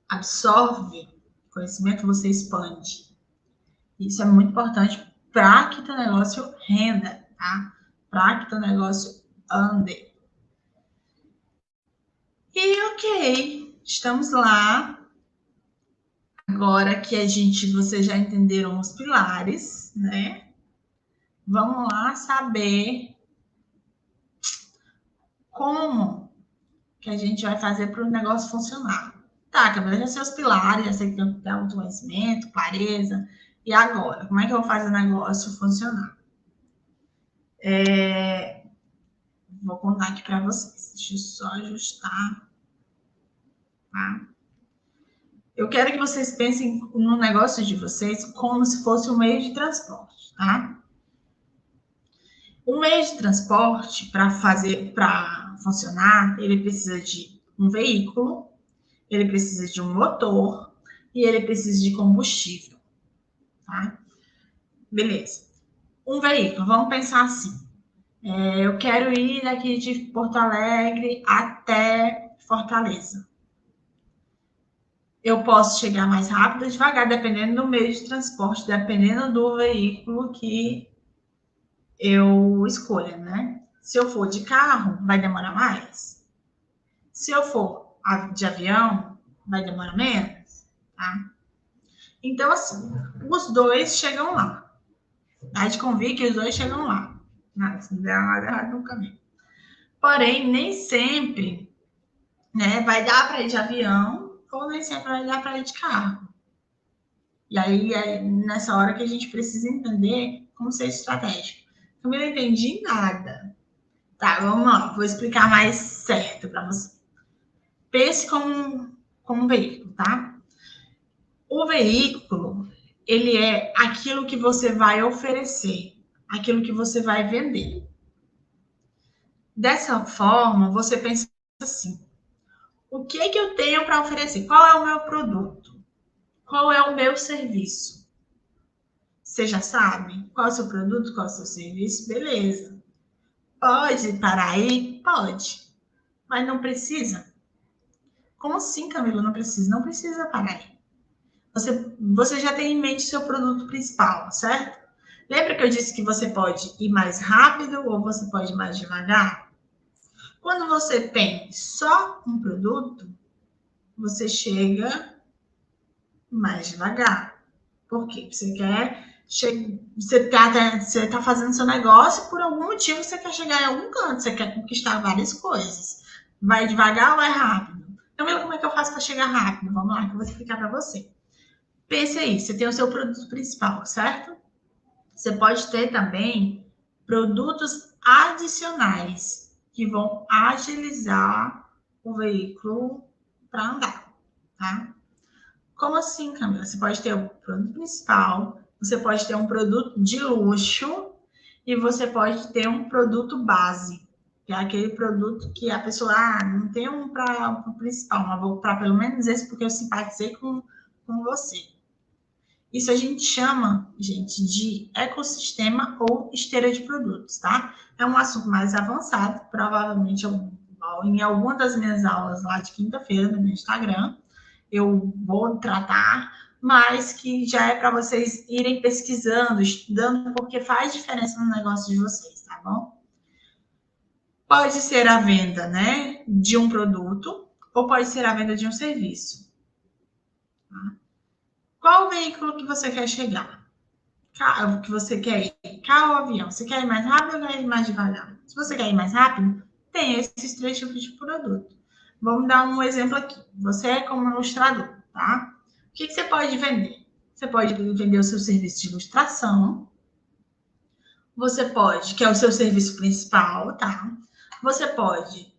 Speaker 1: absorve conhecimento, você expande. Isso é muito importante para que teu negócio renda, tá? Para que teu negócio ande. E ok, estamos lá. Agora que vocês já entenderam os pilares, né? Vamos lá saber como que a gente vai fazer para o negócio funcionar. Tá, Camila, já sei os pilares, já sei que tem que ter autoconhecimento, clareza. E agora, como é que eu vou fazer o negócio funcionar? Vou contar aqui para vocês. Deixa eu só ajustar. Tá? Eu quero que vocês pensem no negócio de vocês como se fosse um meio de transporte, tá? Um meio de transporte, para funcionar, ele precisa de um veículo, ele precisa de um motor e ele precisa de combustível, tá? Beleza. Um veículo, vamos pensar assim. Eu quero ir daqui de Porto Alegre até Fortaleza. Eu posso chegar mais rápido ou devagar, dependendo do meio de transporte, dependendo do veículo que eu escolha, né? Se eu for de carro, vai demorar mais. Se eu for de avião, vai demorar menos, tá? Então, assim, os dois chegam lá. Há de convir que os dois chegam lá. Nada, se não der nada errado no caminho. Porém, nem sempre, né, vai dar para ir de avião ou nem sempre vai dar para ir de carro. E aí é nessa hora que a gente precisa entender como ser estratégico. Eu não entendi nada. Tá, vamos lá, vou explicar mais certo para você. Pense como um veículo, tá? O veículo, ele é aquilo que você vai oferecer, aquilo que você vai vender. Dessa forma, você pensa assim: o que que eu tenho para oferecer? Qual é o meu produto? Qual é o meu serviço? Você já sabe qual é o seu produto, qual é o seu serviço? Beleza. Pode parar aí? Pode. Mas não precisa? Como assim, Camila? Não precisa? Não precisa parar aí. Você já tem em mente seu produto principal, certo? Lembra que eu disse que você pode ir mais rápido ou você pode ir mais devagar? Quando você tem só um produto, você chega mais devagar. Por quê? Você tá fazendo seu negócio e por algum motivo você quer chegar em algum canto, você quer conquistar várias coisas. Vai devagar ou é rápido? Então, como é que eu faço para chegar rápido? Vamos lá, que eu vou explicar para você. Pense aí, você tem o seu produto principal, certo? Você pode ter também produtos adicionais que vão agilizar o veículo para andar, tá? Como assim, Camila? Você pode ter o produto principal, você pode ter um produto de luxo e você pode ter um produto base, que é aquele produto que a pessoa, não tem um para o principal, mas vou para pelo menos esse porque eu simpatizei com você. Isso a gente chama, gente, de ecossistema ou esteira de produtos, tá? É um assunto mais avançado, provavelmente em alguma das minhas aulas lá de quinta-feira no meu Instagram, eu vou tratar, mas que já é para vocês irem pesquisando, estudando, porque faz diferença no negócio de vocês, tá bom? Pode ser a venda, né, de um produto ou pode ser a venda de um serviço. Tá? Qual o veículo que você quer chegar? Carro que você quer ir? Carro ou avião? Você quer ir mais rápido ou quer ir mais devagar? Se você quer ir mais rápido, tem esses 3 tipos de produto. Vamos dar um exemplo aqui. Você é como ilustrador, tá? O que você pode vender? Você pode vender o seu serviço de ilustração. Você pode, que é o seu serviço principal, tá? Você pode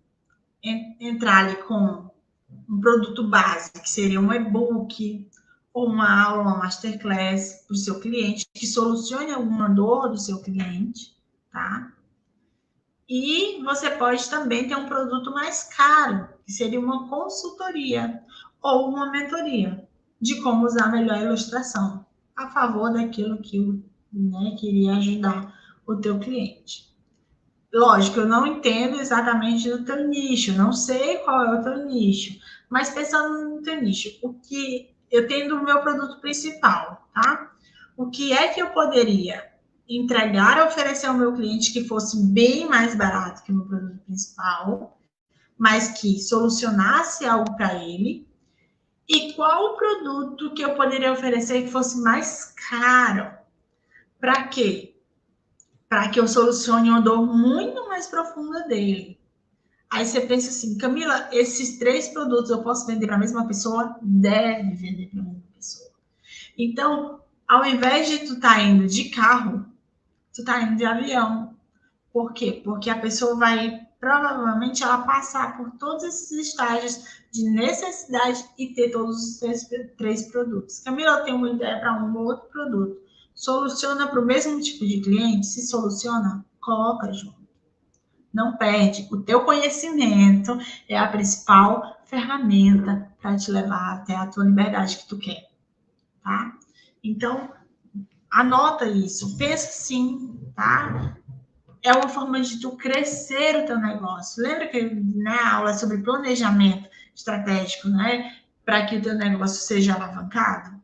Speaker 1: entrar ali com um produto básico, que seria um e-book, ou uma aula, uma masterclass para o seu cliente, que solucione alguma dor do seu cliente, tá? E você pode também ter um produto mais caro, que seria uma consultoria ou uma mentoria de como usar melhor a ilustração a favor daquilo que queria ajudar o teu cliente. Lógico, eu não entendo exatamente do teu nicho, não sei qual é o teu nicho, mas pensando no teu nicho, o que eu tenho do meu produto principal, tá? O que é que eu poderia entregar, oferecer ao meu cliente que fosse bem mais barato que o meu produto principal, mas que solucionasse algo para ele? E qual o produto que eu poderia oferecer que fosse mais caro? Para quê? Para que eu solucione uma dor muito mais profunda dele. Aí você pensa assim, Camila, esses 3 produtos eu posso vender para a mesma pessoa? Deve vender para a mesma pessoa. Então, ao invés de tu estar indo de carro, tu tá indo de avião. Por quê? Porque a pessoa vai, provavelmente, ela passar por todos esses estágios de necessidade e ter todos os 3 produtos. Camila, eu tenho uma ideia para um outro produto. Soluciona para o mesmo tipo de cliente? Se soluciona, coloca junto. Não perde. O teu conhecimento é a principal ferramenta para te levar até a tua liberdade que tu quer, tá? Então, anota isso. Pensa sim, tá? É uma forma de tu crescer o teu negócio. Lembra que a aula é sobre planejamento estratégico, né? Para que o teu negócio seja alavancado?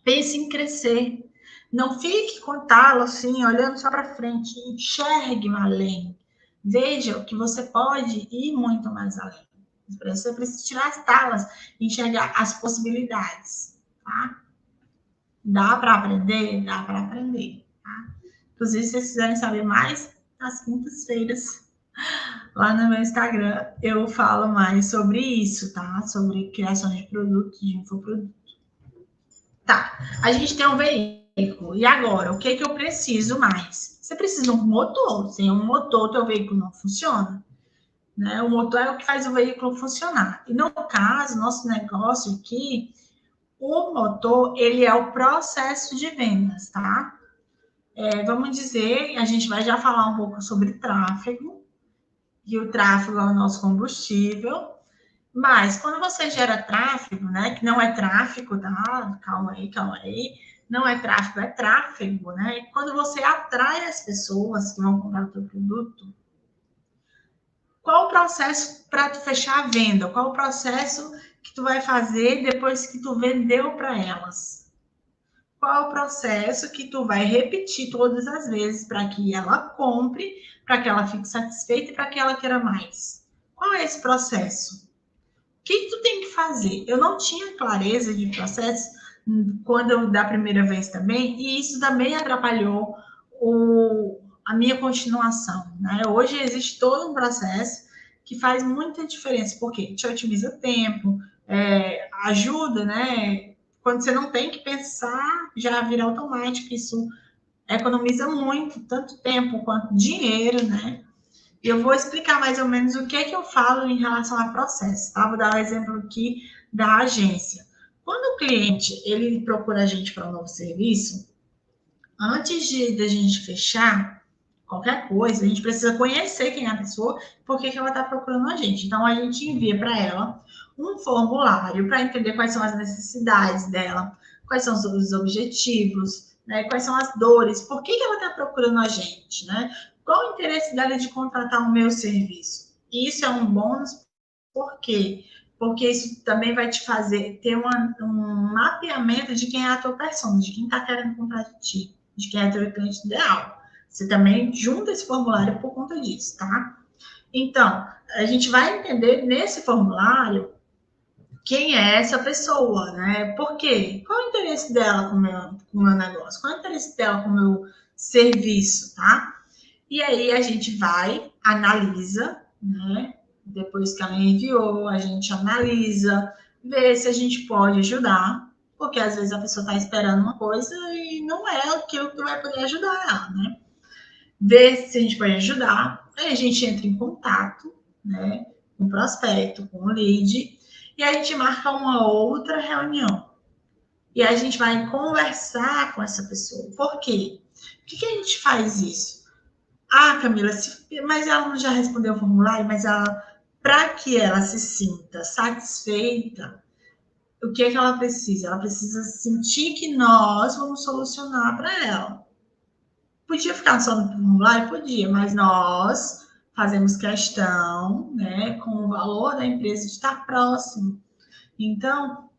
Speaker 1: Pense em crescer. Não fique com talo assim, olhando só para frente. Enxergue além. Veja o que você pode ir muito mais além. Você precisa tirar as talas e enxergar as possibilidades, tá? Dá para aprender? Dá para aprender, tá? Inclusive, se vocês quiserem saber mais, nas quintas-feiras, lá no meu Instagram, eu falo mais sobre isso, tá? Sobre criação de produtos, de infoproduto. Tá, a gente tem um veículo. E agora, o que eu preciso mais? Você precisa de um motor. Sem um motor, teu veículo não funciona. Né? O motor é o que faz o veículo funcionar. E no caso, nosso negócio aqui, o motor, ele é o processo de vendas, tá? Vamos dizer, a gente vai já falar um pouco sobre tráfego, e o tráfego é o nosso combustível, mas quando você gera tráfego, né, que não é tráfego, tá? Calma aí, não é tráfego, né? Quando você atrai as pessoas que vão comprar o teu produto, qual o processo para tu fechar a venda? Qual o processo que tu vai fazer depois que tu vendeu para elas? qual é o processo que tu vai repetir todas as vezes para que ela compre, para que ela fique satisfeita e para que ela queira mais. Qual é esse processo? O que tu tem que fazer? Eu não tinha clareza de processo quando eu da primeira vez também, e isso também atrapalhou a minha continuação, né? Hoje existe todo um processo que faz muita diferença, porque te otimiza tempo, ajuda, né? Quando você não tem que pensar, já vira automático, isso economiza muito, tanto tempo quanto dinheiro, né? E eu vou explicar mais ou menos o que é que eu falo em relação a processo, tá? Vou dar um exemplo aqui da agência. Quando o cliente ele procura a gente para um novo serviço, antes de a gente fechar qualquer coisa, a gente precisa conhecer quem é a pessoa, por que ela está procurando a gente. Então, a gente envia para ela um formulário para entender quais são as necessidades dela, quais são os objetivos, né? Quais são as dores, por que ela está procurando a gente, né? Qual o interesse dela de contratar o meu serviço? E isso é um bônus, por quê? Porque isso também vai te fazer ter um mapeamento de quem é a tua persona, de quem está querendo comprar de ti, de quem é teu cliente ideal. Você também junta esse formulário por conta disso, tá? Então, a gente vai entender nesse formulário quem é essa pessoa, né? Por quê? Qual é o interesse dela com o meu negócio? Qual é o interesse dela com o meu serviço, tá? E aí a gente vai, analisa, né? Depois que ela enviou, a gente analisa, vê se a gente pode ajudar, porque às vezes a pessoa está esperando uma coisa e não é aquilo que vai poder ajudar ela, né? Ver se a gente pode ajudar, aí a gente entra em contato, né, com o prospecto, com o lead, e a gente marca uma outra reunião. E a gente vai conversar com essa pessoa. Por quê? Por que a gente faz isso? Ah, Camila, mas ela não já respondeu o formulário, mas para que ela se sinta satisfeita, o que é que ela precisa? Ela precisa sentir que nós vamos solucionar para ela. Podia ficar só no formulário? Podia, mas nós fazemos questão, né, com o valor da empresa de estar próximo. Então,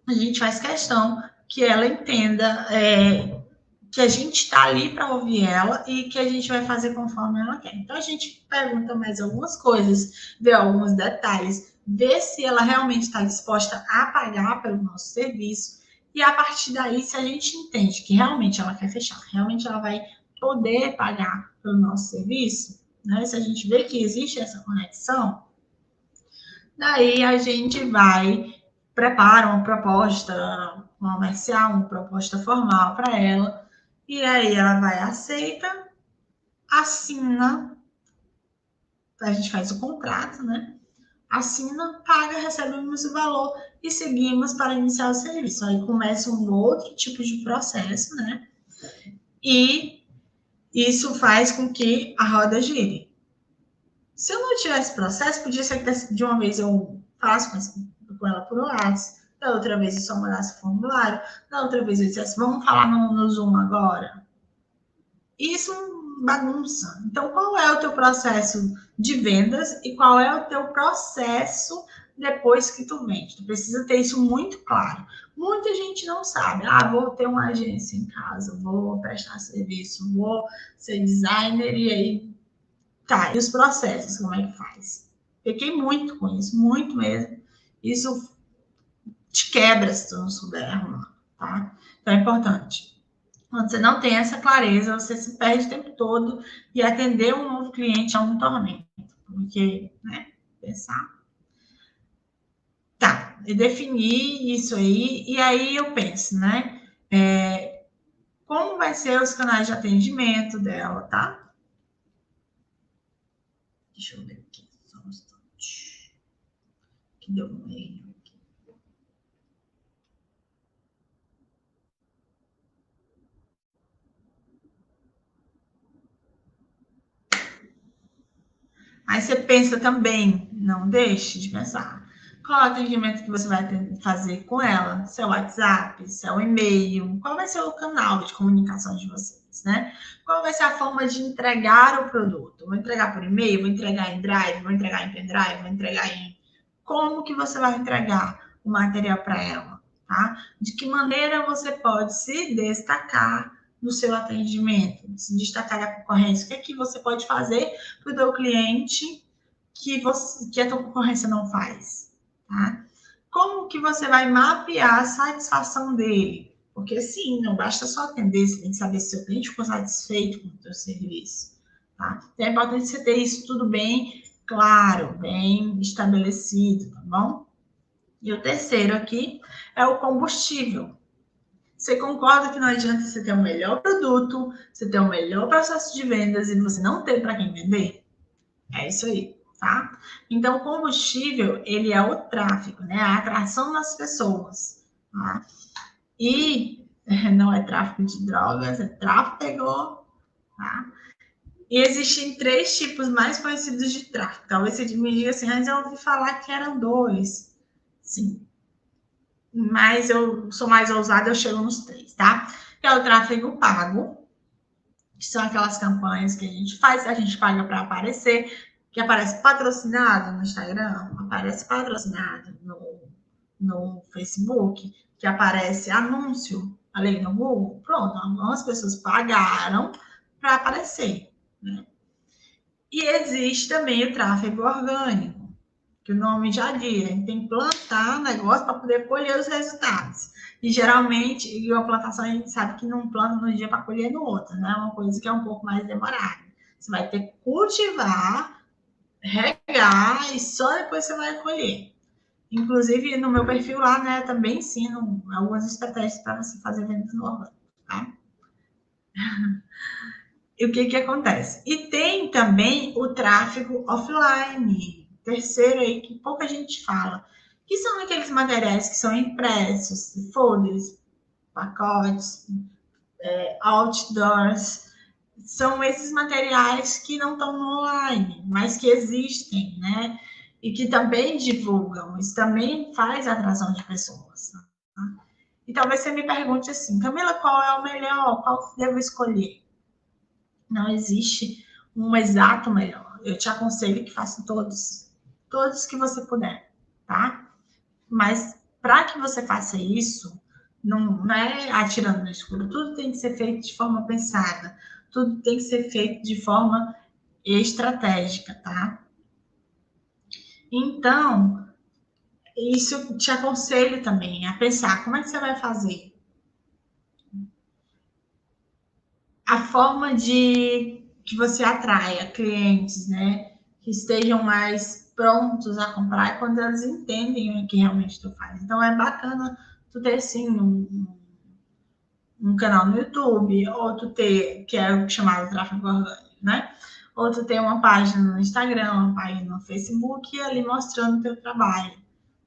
Speaker 1: a gente faz questão que ela entenda que a gente está ali para ouvir ela e que a gente vai fazer conforme ela quer. Então, a gente pergunta mais algumas coisas, vê alguns detalhes, vê se ela realmente está disposta a pagar pelo nosso serviço. E a partir daí, se a gente entende que realmente ela quer fechar, realmente ela vai poder pagar pelo nosso serviço, né? Se a gente vê que existe essa conexão, daí a gente vai, prepara uma proposta comercial, uma proposta formal para ela, e aí ela vai, aceita, assina, a gente faz o contrato, né? Assina, paga, recebemos o valor e seguimos para iniciar o serviço. Aí começa um outro tipo de processo, né? E isso faz com que a roda gire. Se eu não tivesse processo, podia ser que de uma vez eu faço com ela por WhatsApp, da outra vez eu só mandasse o formulário, da outra vez eu dissesse, vamos falar no Zoom agora. Isso bagunça. Então, qual é o teu processo de vendas e qual é o teu processo depois que tu vende? Tu precisa ter isso muito claro. Muita gente não sabe. Ah, vou ter uma agência em casa, vou prestar serviço, vou ser designer e aí tá, e os processos, como é que faz? Fiquei muito com isso, muito mesmo. Isso te quebra se tu não souber arrumar, tá? Então é importante. Quando você não tem essa clareza, você se perde o tempo todo e atender um novo cliente é um tormento. Porque, né, pensar. Tá, e definir isso aí, e aí eu penso, né? Como vai ser os canais de atendimento dela, tá? Deixa eu ver aqui, só um instante. Que deu um erro. Aí você pensa também, não deixe de pensar. Qual é o atendimento que você vai fazer com ela? Se é o WhatsApp, se é o e-mail, qual vai ser o canal de comunicação de vocês, né? Qual vai ser a forma de entregar o produto? Vou entregar por e-mail, vou entregar em drive, vou entregar em pendrive, vou entregar em... Como que você vai entregar o material para ela, tá? De que maneira você pode se destacar no seu atendimento, se destacar da concorrência. O que é que você pode fazer para o teu cliente que a tua concorrência não faz, tá? Como que você vai mapear a satisfação dele? Porque sim, não basta só atender, você tem que saber se o seu cliente ficou satisfeito com o teu serviço, tá? Então é importante você ter isso tudo bem claro, bem estabelecido, tá bom? E o terceiro aqui é o combustível. Você concorda que não adianta você ter o melhor produto, você ter o melhor processo de vendas e você não ter para quem vender? É isso aí, tá? Então, o combustível, ele é o tráfego, né? A atração das pessoas, tá? E não é tráfico de drogas, é tráfego, tá? E existem 3 tipos mais conhecidos de tráfego. Talvez você me diga assim, mas eu ouvi falar que eram 2. Sim, mas eu sou mais ousada, eu chego nos 3, tá? Que é o tráfego pago, que são aquelas campanhas que a gente paga para aparecer, que aparece patrocinado no Instagram, aparece patrocinado no Facebook, que aparece anúncio ali no Google. Pronto, algumas pessoas pagaram para aparecer, né? E existe também o tráfego orgânico, que o nome já diz, a gente tem que plantar um negócio para poder colher os resultados. E geralmente, e a plantação a gente sabe que não planta no dia para colher no outro, né? É uma coisa que é um pouco mais demorada. Você vai ter que cultivar, regar e só depois você vai colher. Inclusive, no meu perfil lá, né, também ensino algumas estratégias para você fazer vendas no orgânico, tá? E o que que acontece? E tem também o tráfego offline, terceiro aí, que pouca gente fala, que são aqueles materiais que são impressos, folders, pacotes, outdoors, são esses materiais que não estão no online, mas que existem, né? E que também divulgam, isso também faz atração de pessoas. Tá? E talvez você me pergunte assim, Camila, qual é o melhor? Qual que devo escolher? Não existe um exato melhor. Eu te aconselho que faça todos, todos que você puder, tá? Mas para que você faça isso, não é atirando no escuro. Tudo tem que ser feito de forma pensada. Tudo tem que ser feito de forma estratégica, tá? Então, isso te aconselho também a pensar como é que você vai fazer. A forma de que você atraia clientes, né? Que estejam mais prontos a comprar quando eles entendem o que realmente tu faz. Então é bacana tu ter assim um canal no YouTube, ou tu ter, que é o chamado tráfego orgânico, né? Ou tu ter uma página no Instagram, uma página no Facebook e ali mostrando o teu trabalho.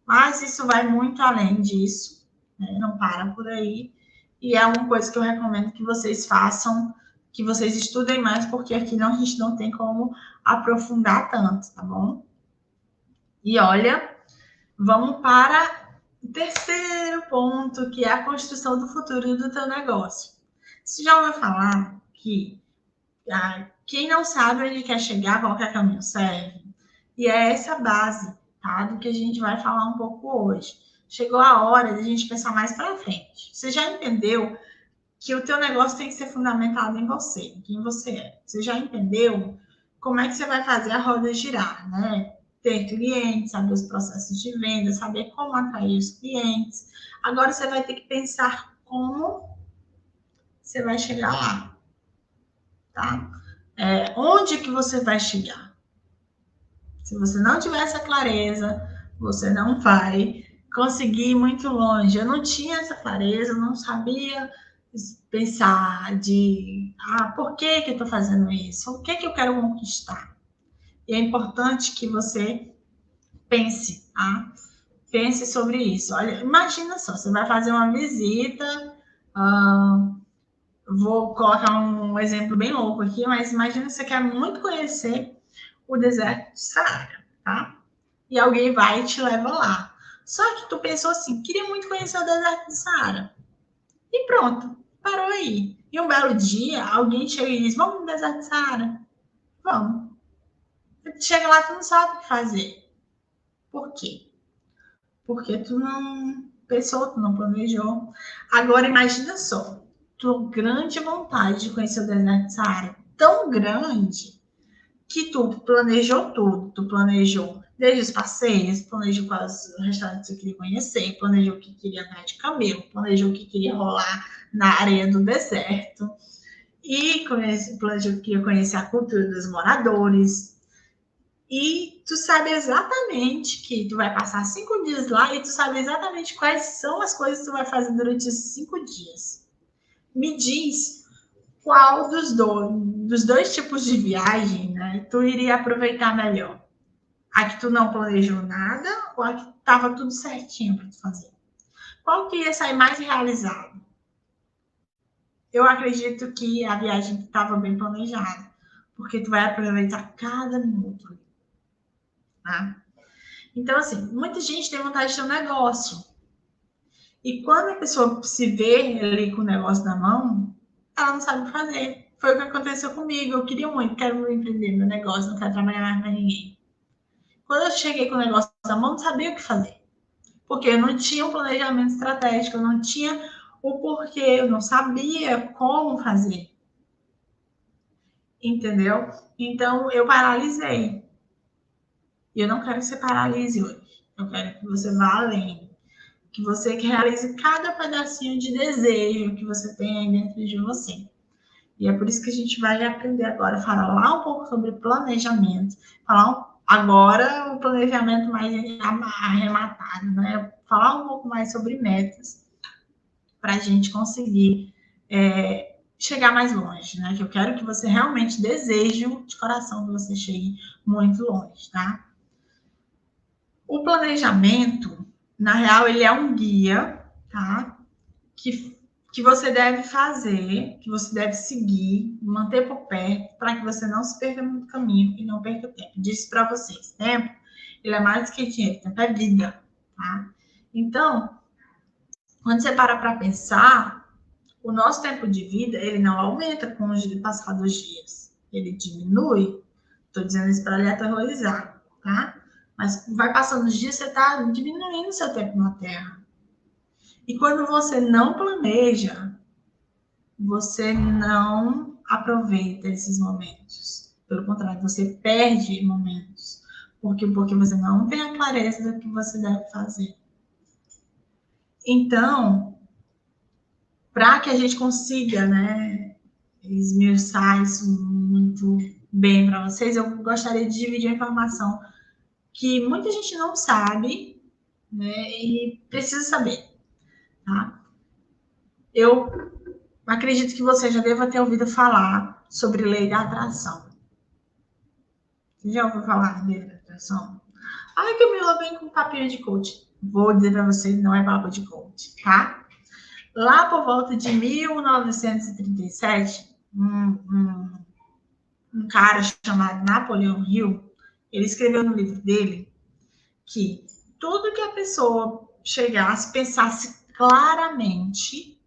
Speaker 1: Mas isso vai muito além disso, né? Não para por aí. E é uma coisa que eu recomendo que vocês façam, que vocês estudem mais, porque aqui não, a gente não tem como aprofundar tanto, tá bom? E olha, vamos para o terceiro ponto, que é a construção do futuro do teu negócio. Você já ouviu falar que quem não sabe onde quer chegar, qualquer caminho serve? E é essa base, tá? Do que a gente vai falar um pouco hoje. Chegou a hora de a gente pensar mais para frente. Você já entendeu que o teu negócio tem que ser fundamentado em você, em quem você é. Você já entendeu como é que você vai fazer a roda girar, né? Ter clientes, saber os processos de venda, saber como atrair os clientes. Agora você vai ter que pensar como você vai chegar lá, tá? Onde que você vai chegar? Se você não tiver essa clareza, você não vai conseguir ir muito longe. Eu não tinha essa clareza, eu não sabia pensar por que que eu estou fazendo isso? O que que eu quero conquistar? E é importante que você pense, tá? Pense sobre isso. Olha, imagina só, você vai fazer uma visita, vou colocar um exemplo bem louco aqui, mas imagina que você quer muito conhecer o deserto de Saara, tá? E alguém vai e te leva lá. Só que tu pensou assim, queria muito conhecer o deserto de Saara. E pronto, parou aí. E um belo dia, alguém chega e diz, vamos no deserto de Saara? Vamos. Chega lá, tu não sabe o que fazer. Por quê? Porque tu pensou, tu não planejou. Agora, imagina só, tua grande vontade de conhecer o deserto do Saara, tão grande, que tu planejou tudo. Tu planejou desde os passeios, planejou quais restaurantes você queria conhecer, planejou que queria andar de camelo, planejou que queria rolar na areia do deserto, e planejou que queria conhecer a cultura dos moradores. E tu sabe exatamente que tu vai passar 5 dias lá e tu sabe exatamente quais são as coisas que tu vai fazer durante esses 5 dias. Me diz qual dos dois tipos de viagem, né, tu iria aproveitar melhor. A que tu não planejou nada ou a que estava tudo certinho para tu fazer? Qual que ia sair mais realizado? Eu acredito que a viagem estava bem planejada, porque tu vai aproveitar cada minuto, tá? Então, assim, muita gente tem vontade de ter um negócio. E quando a pessoa se vê ali com o negócio na mão, ela não sabe o que fazer. Foi o que aconteceu comigo. Eu queria muito, quero empreender meu negócio, não quero trabalhar mais para ninguém. Quando eu cheguei com o negócio na mão, não sabia o que fazer. Porque eu não tinha um planejamento estratégico, eu não tinha o porquê, eu não sabia como fazer. Entendeu? Então, eu paralisei. E eu não quero que você paralise hoje. Eu quero que você vá além. Que você realize cada pedacinho de desejo que você tem aí dentro de você. E é por isso que a gente vai aprender agora a falar um pouco sobre planejamento, falar agora o planejamento mais arrematado, né? Falar um pouco mais sobre metas para a gente conseguir chegar mais longe, né? Que eu quero que você realmente deseje de coração que você chegue muito longe, tá? O planejamento, na real, ele é um guia, tá? Que você deve fazer, que você deve seguir, manter por perto, para que você não se perca no caminho e não perca tempo. Disse para vocês, tempo, ele é mais do que dinheiro, tempo é vida, tá? Então, quando você para pensar, o nosso tempo de vida, ele não aumenta com o passar dos dias, ele diminui. Estou dizendo isso para lhe aterrorizar, tá? Mas vai passando os dias, você está diminuindo seu tempo na Terra. E quando você não planeja, você não aproveita esses momentos. Pelo contrário, você perde momentos. Porque você não tem a clareza do que você deve fazer. Então, para que a gente consiga, né, esmiuçar isso muito bem para vocês, eu gostaria de dividir a informação que muita gente não sabe, né, e precisa saber, tá? Eu acredito que você já deva ter ouvido falar sobre lei da atração. Você já ouviu falar de lei da atração? Ai, Camila, vem com papinho de coach. Vou dizer para você, não é papo de coach, tá? Lá por volta de 1937, um cara chamado Napoleão Hill, ele escreveu no livro dele que tudo que a pessoa chegasse, pensasse claramente,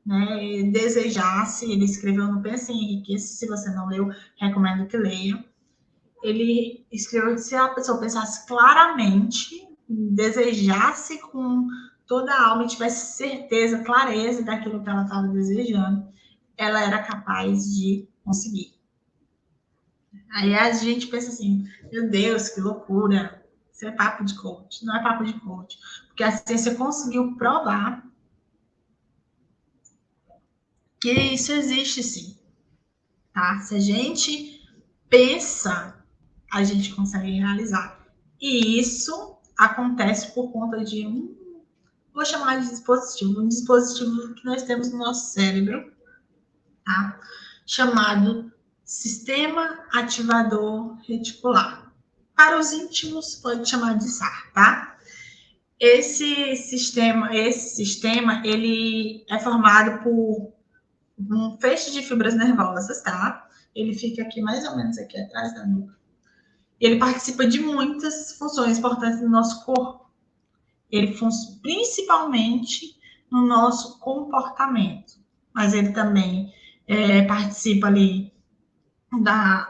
Speaker 1: né, desejasse, ele escreveu no Pense em Enriqueça, se você não leu, recomendo que leia. Ele escreveu que se a pessoa pensasse claramente, desejasse com toda a alma e tivesse certeza, clareza daquilo que ela estava desejando, ela era capaz de conseguir. Aí a gente pensa assim, meu Deus, que loucura, isso é papo de coach. Não é papo de coach, porque a ciência conseguiu provar que isso existe sim, tá? Se a gente pensa, a gente consegue realizar. E isso acontece por conta de vou chamar de dispositivo, um dispositivo que nós temos no nosso cérebro, tá? Chamado Sistema Ativador Reticular. Para os íntimos, pode chamar de SAR, tá? Esse sistema, ele é formado por um feixe de fibras nervosas, tá? Ele fica aqui mais ou menos aqui atrás da nuca. Ele participa de muitas funções importantes no nosso corpo. Ele funciona principalmente no nosso comportamento, mas ele também participa ali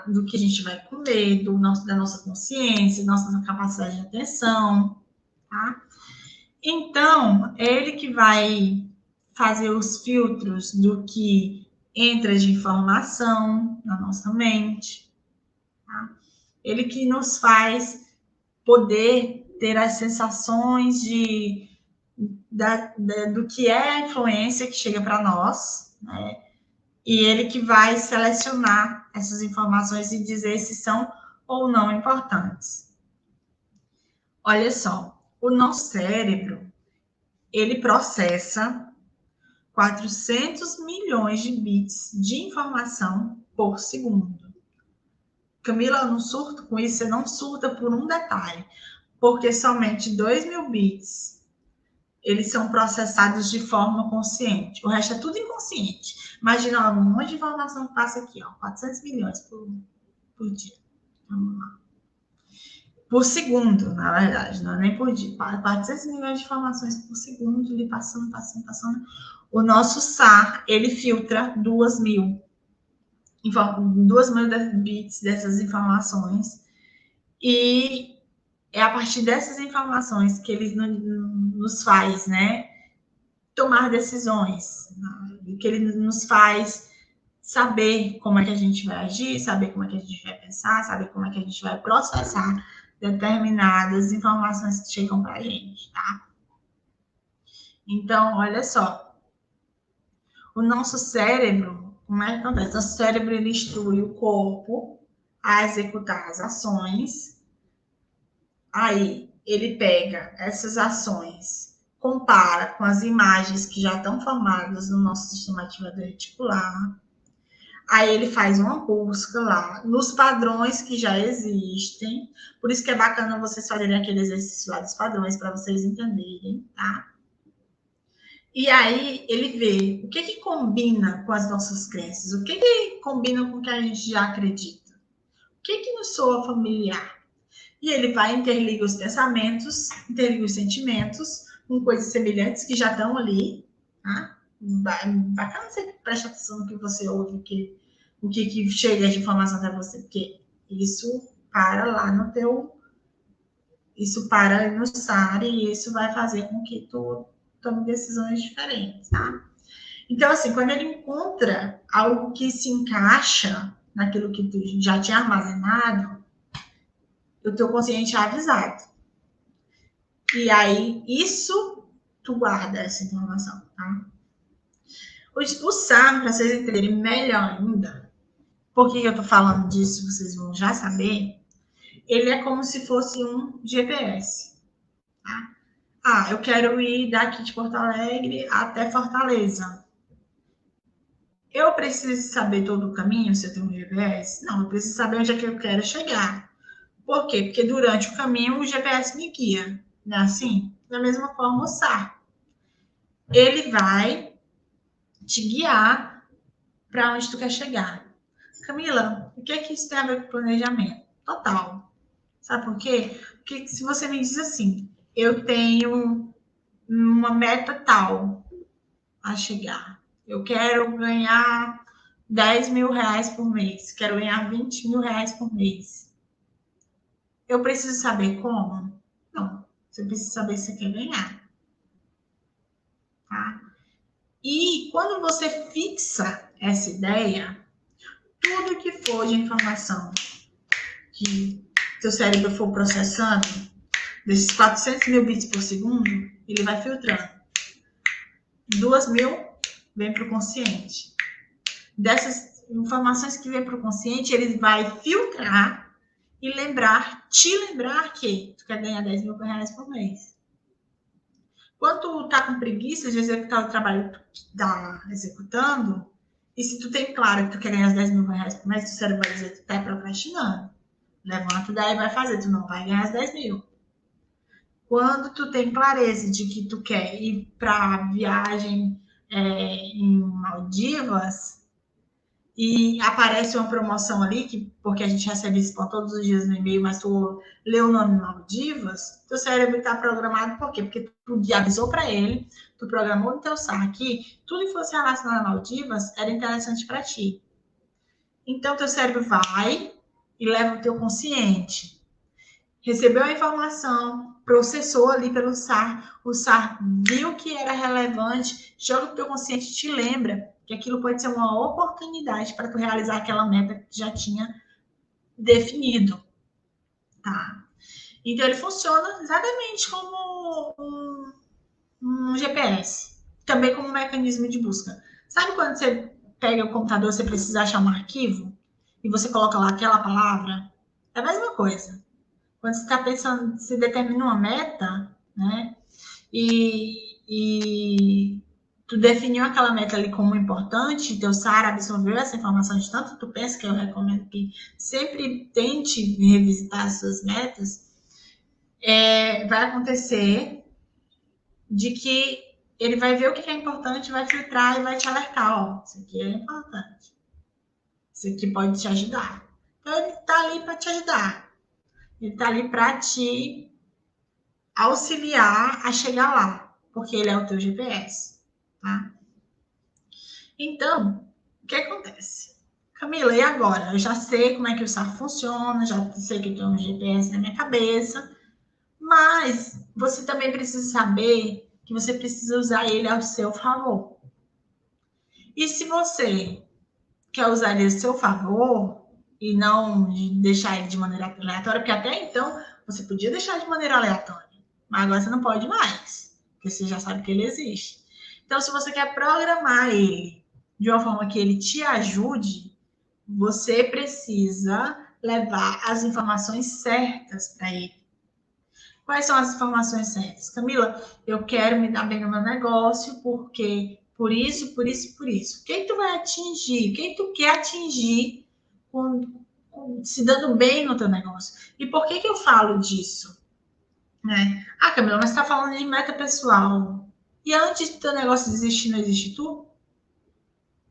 Speaker 1: do que a gente vai comer, da nossa consciência, nossa capacidade de atenção, tá? Então, é ele que vai fazer os filtros do que entra de informação na nossa mente, tá? Ele que nos faz poder ter as sensações do que é a influência que chega para nós, né? E ele que vai selecionar essas informações e dizer se são ou não importantes. Olha só, o nosso cérebro, ele processa 400 milhões de bits de informação por segundo. Camila, eu não surto com isso, você não surta por um detalhe, porque somente 2.000 bits eles são processados de forma consciente. O resto é tudo inconsciente. Imagina um monte de informação que passa aqui, ó, 400 milhões por dia. Vamos lá. Por segundo, na verdade, não é nem por dia. 400 milhões de informações por segundo, ele passando. O nosso SAR, ele filtra 2.000 bits dessas informações. E é a partir dessas informações que ele nos faz, né, tomar decisões, que ele nos faz saber como é que a gente vai agir, saber como é que a gente vai pensar, saber como é que a gente vai processar determinadas informações que chegam para a gente, tá? Então, olha só, o nosso cérebro, como é que acontece? Nosso cérebro, ele instrui o corpo a executar as ações, aí ele pega essas ações, compara com as imagens que já estão formadas no nosso sistema ativador reticular, aí ele faz uma busca lá nos padrões que já existem. Por isso que é bacana vocês fazerem aquele exercício lá dos padrões para vocês entenderem, tá? E aí ele vê o que combina com as nossas crenças, o que combina com o que a gente já acredita, o que nos soa familiar. E ele vai interligar os pensamentos, interliga os sentimentos com coisas semelhantes que já estão ali, tá? Bacana você prestar atenção no que você ouve, o que chega de informação até você, porque isso para lá no teu, isso para no SAR e isso vai fazer com que tu tome decisões diferentes, tá? Então, assim, quando ele encontra algo que se encaixa naquilo que tu já tinha armazenado, o teu consciente é avisado. E aí, isso, tu guarda essa informação, tá? O SAR, para vocês entenderem melhor ainda, por que eu tô falando disso, vocês vão já saber, ele é como se fosse um GPS, tá? Ah, eu quero ir daqui de Porto Alegre até Fortaleza. Eu preciso saber todo o caminho se eu tenho um GPS? Não, eu preciso saber onde é que eu quero chegar. Por quê? Porque durante o caminho o GPS me guia, não é assim? Da mesma forma o SAR. Ele vai te guiar para onde tu quer chegar. Camila, o que é que isso tem a ver com planejamento? Total. Sabe por quê? Porque se você me diz assim, eu tenho uma meta tal a chegar. Eu quero ganhar 10 mil reais por mês. Quero ganhar 20 mil reais por mês. Eu preciso saber como? Não. Você precisa saber se você quer ganhar. Tá? E quando você fixa essa ideia, tudo que for de informação que seu cérebro for processando, desses 400 mil bits por segundo, ele vai filtrando. 2.000 vem para o consciente. Dessas informações que vem para o consciente, ele vai filtrar e te lembrar que tu quer ganhar 10 mil reais por mês. Quando tu tá com preguiça de executar o trabalho que tu tá executando, e se tu tem claro que tu quer ganhar 10 mil reais por mês, tu cérebro vai dizer que tu tá procrastinando. Levanta daí e vai fazer, tu não vai ganhar as 10 mil. Quando tu tem clareza de que tu quer ir para viagem em Maldivas e aparece uma promoção ali, porque a gente recebe isso todos os dias no e-mail, mas tu lê o nome Maldivas, teu cérebro está programado por quê? Porque tu avisou para ele, tu programou no teu SAR aqui, tudo que fosse relacionado a Maldivas era interessante para ti. Então, teu cérebro vai e leva o teu consciente. recebeu a informação, processou ali pelo SAR, o SAR viu que era relevante, joga para o teu consciente, te lembra que aquilo pode ser uma oportunidade para tu realizar aquela meta que já tinha definido, tá? Então, ele funciona exatamente como um GPS, também como um mecanismo de busca. Sabe quando você pega o computador, você precisa achar um arquivo e você coloca lá aquela palavra? É a mesma coisa. Quando você está pensando, você determina uma meta, né? E tu definiu aquela meta ali como importante, teu SAR absorveu essa informação de tanto tu pensa, que eu recomendo que sempre tente revisitar as suas metas, vai acontecer de que ele vai ver o que é importante, vai filtrar e vai te alertar, ó, isso aqui é importante, isso aqui pode te ajudar. Então, ele está ali para te ajudar, ele está ali para te auxiliar a chegar lá, porque ele é o teu GPS, tá? Então, o que acontece? Camila, e agora? Eu já sei como é que o SAR funciona, já sei que eu tenho um GPS na minha cabeça, mas você também precisa saber que você precisa usar ele ao seu favor. E se você quer usar ele ao seu favor e não deixar ele de maneira aleatória, porque até então você podia deixar de maneira aleatória, mas agora você não pode mais, porque você já sabe que ele existe. Então, se você quer programar ele de uma forma que ele te ajude, você precisa levar as informações certas para ele. Quais são as informações certas? Camila, eu quero me dar bem no meu negócio, porque por isso, por isso, por isso. O que tu vai atingir? O que tu quer atingir se dando bem no teu negócio? E por que eu falo disso? Né? Ah, Camila, mas você está falando de meta pessoal. E antes do teu negócio existir, não existe tu?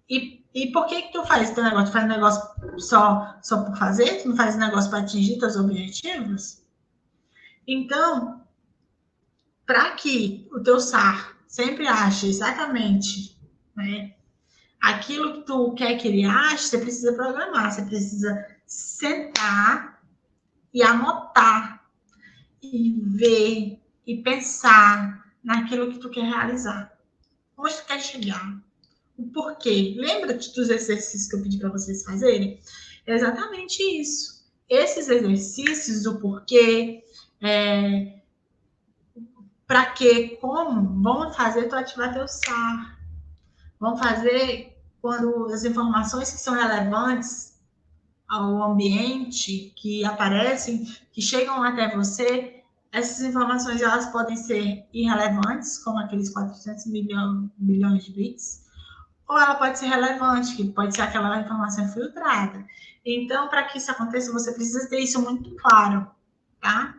Speaker 1: E por que tu faz teu negócio? Tu faz negócio só por fazer? Tu não faz negócio para atingir teus objetivos? Então, para que o teu SAR sempre ache exatamente, né, aquilo que tu quer que ele ache, você precisa programar, você precisa sentar e anotar e ver e pensar naquilo que tu quer realizar. Onde tu quer chegar? O porquê? Lembra dos exercícios que eu pedi para vocês fazerem? É exatamente isso. Esses exercícios do porquê, para quê, como, vão fazer tu ativar teu SAR. Vão fazer quando as informações que são relevantes ao ambiente, que aparecem, que chegam até você, essas informações elas podem ser irrelevantes, como aqueles 400 bilhões de bits, ou ela pode ser relevante, que pode ser aquela informação filtrada. Então, para que isso aconteça, você precisa ter isso muito claro, tá?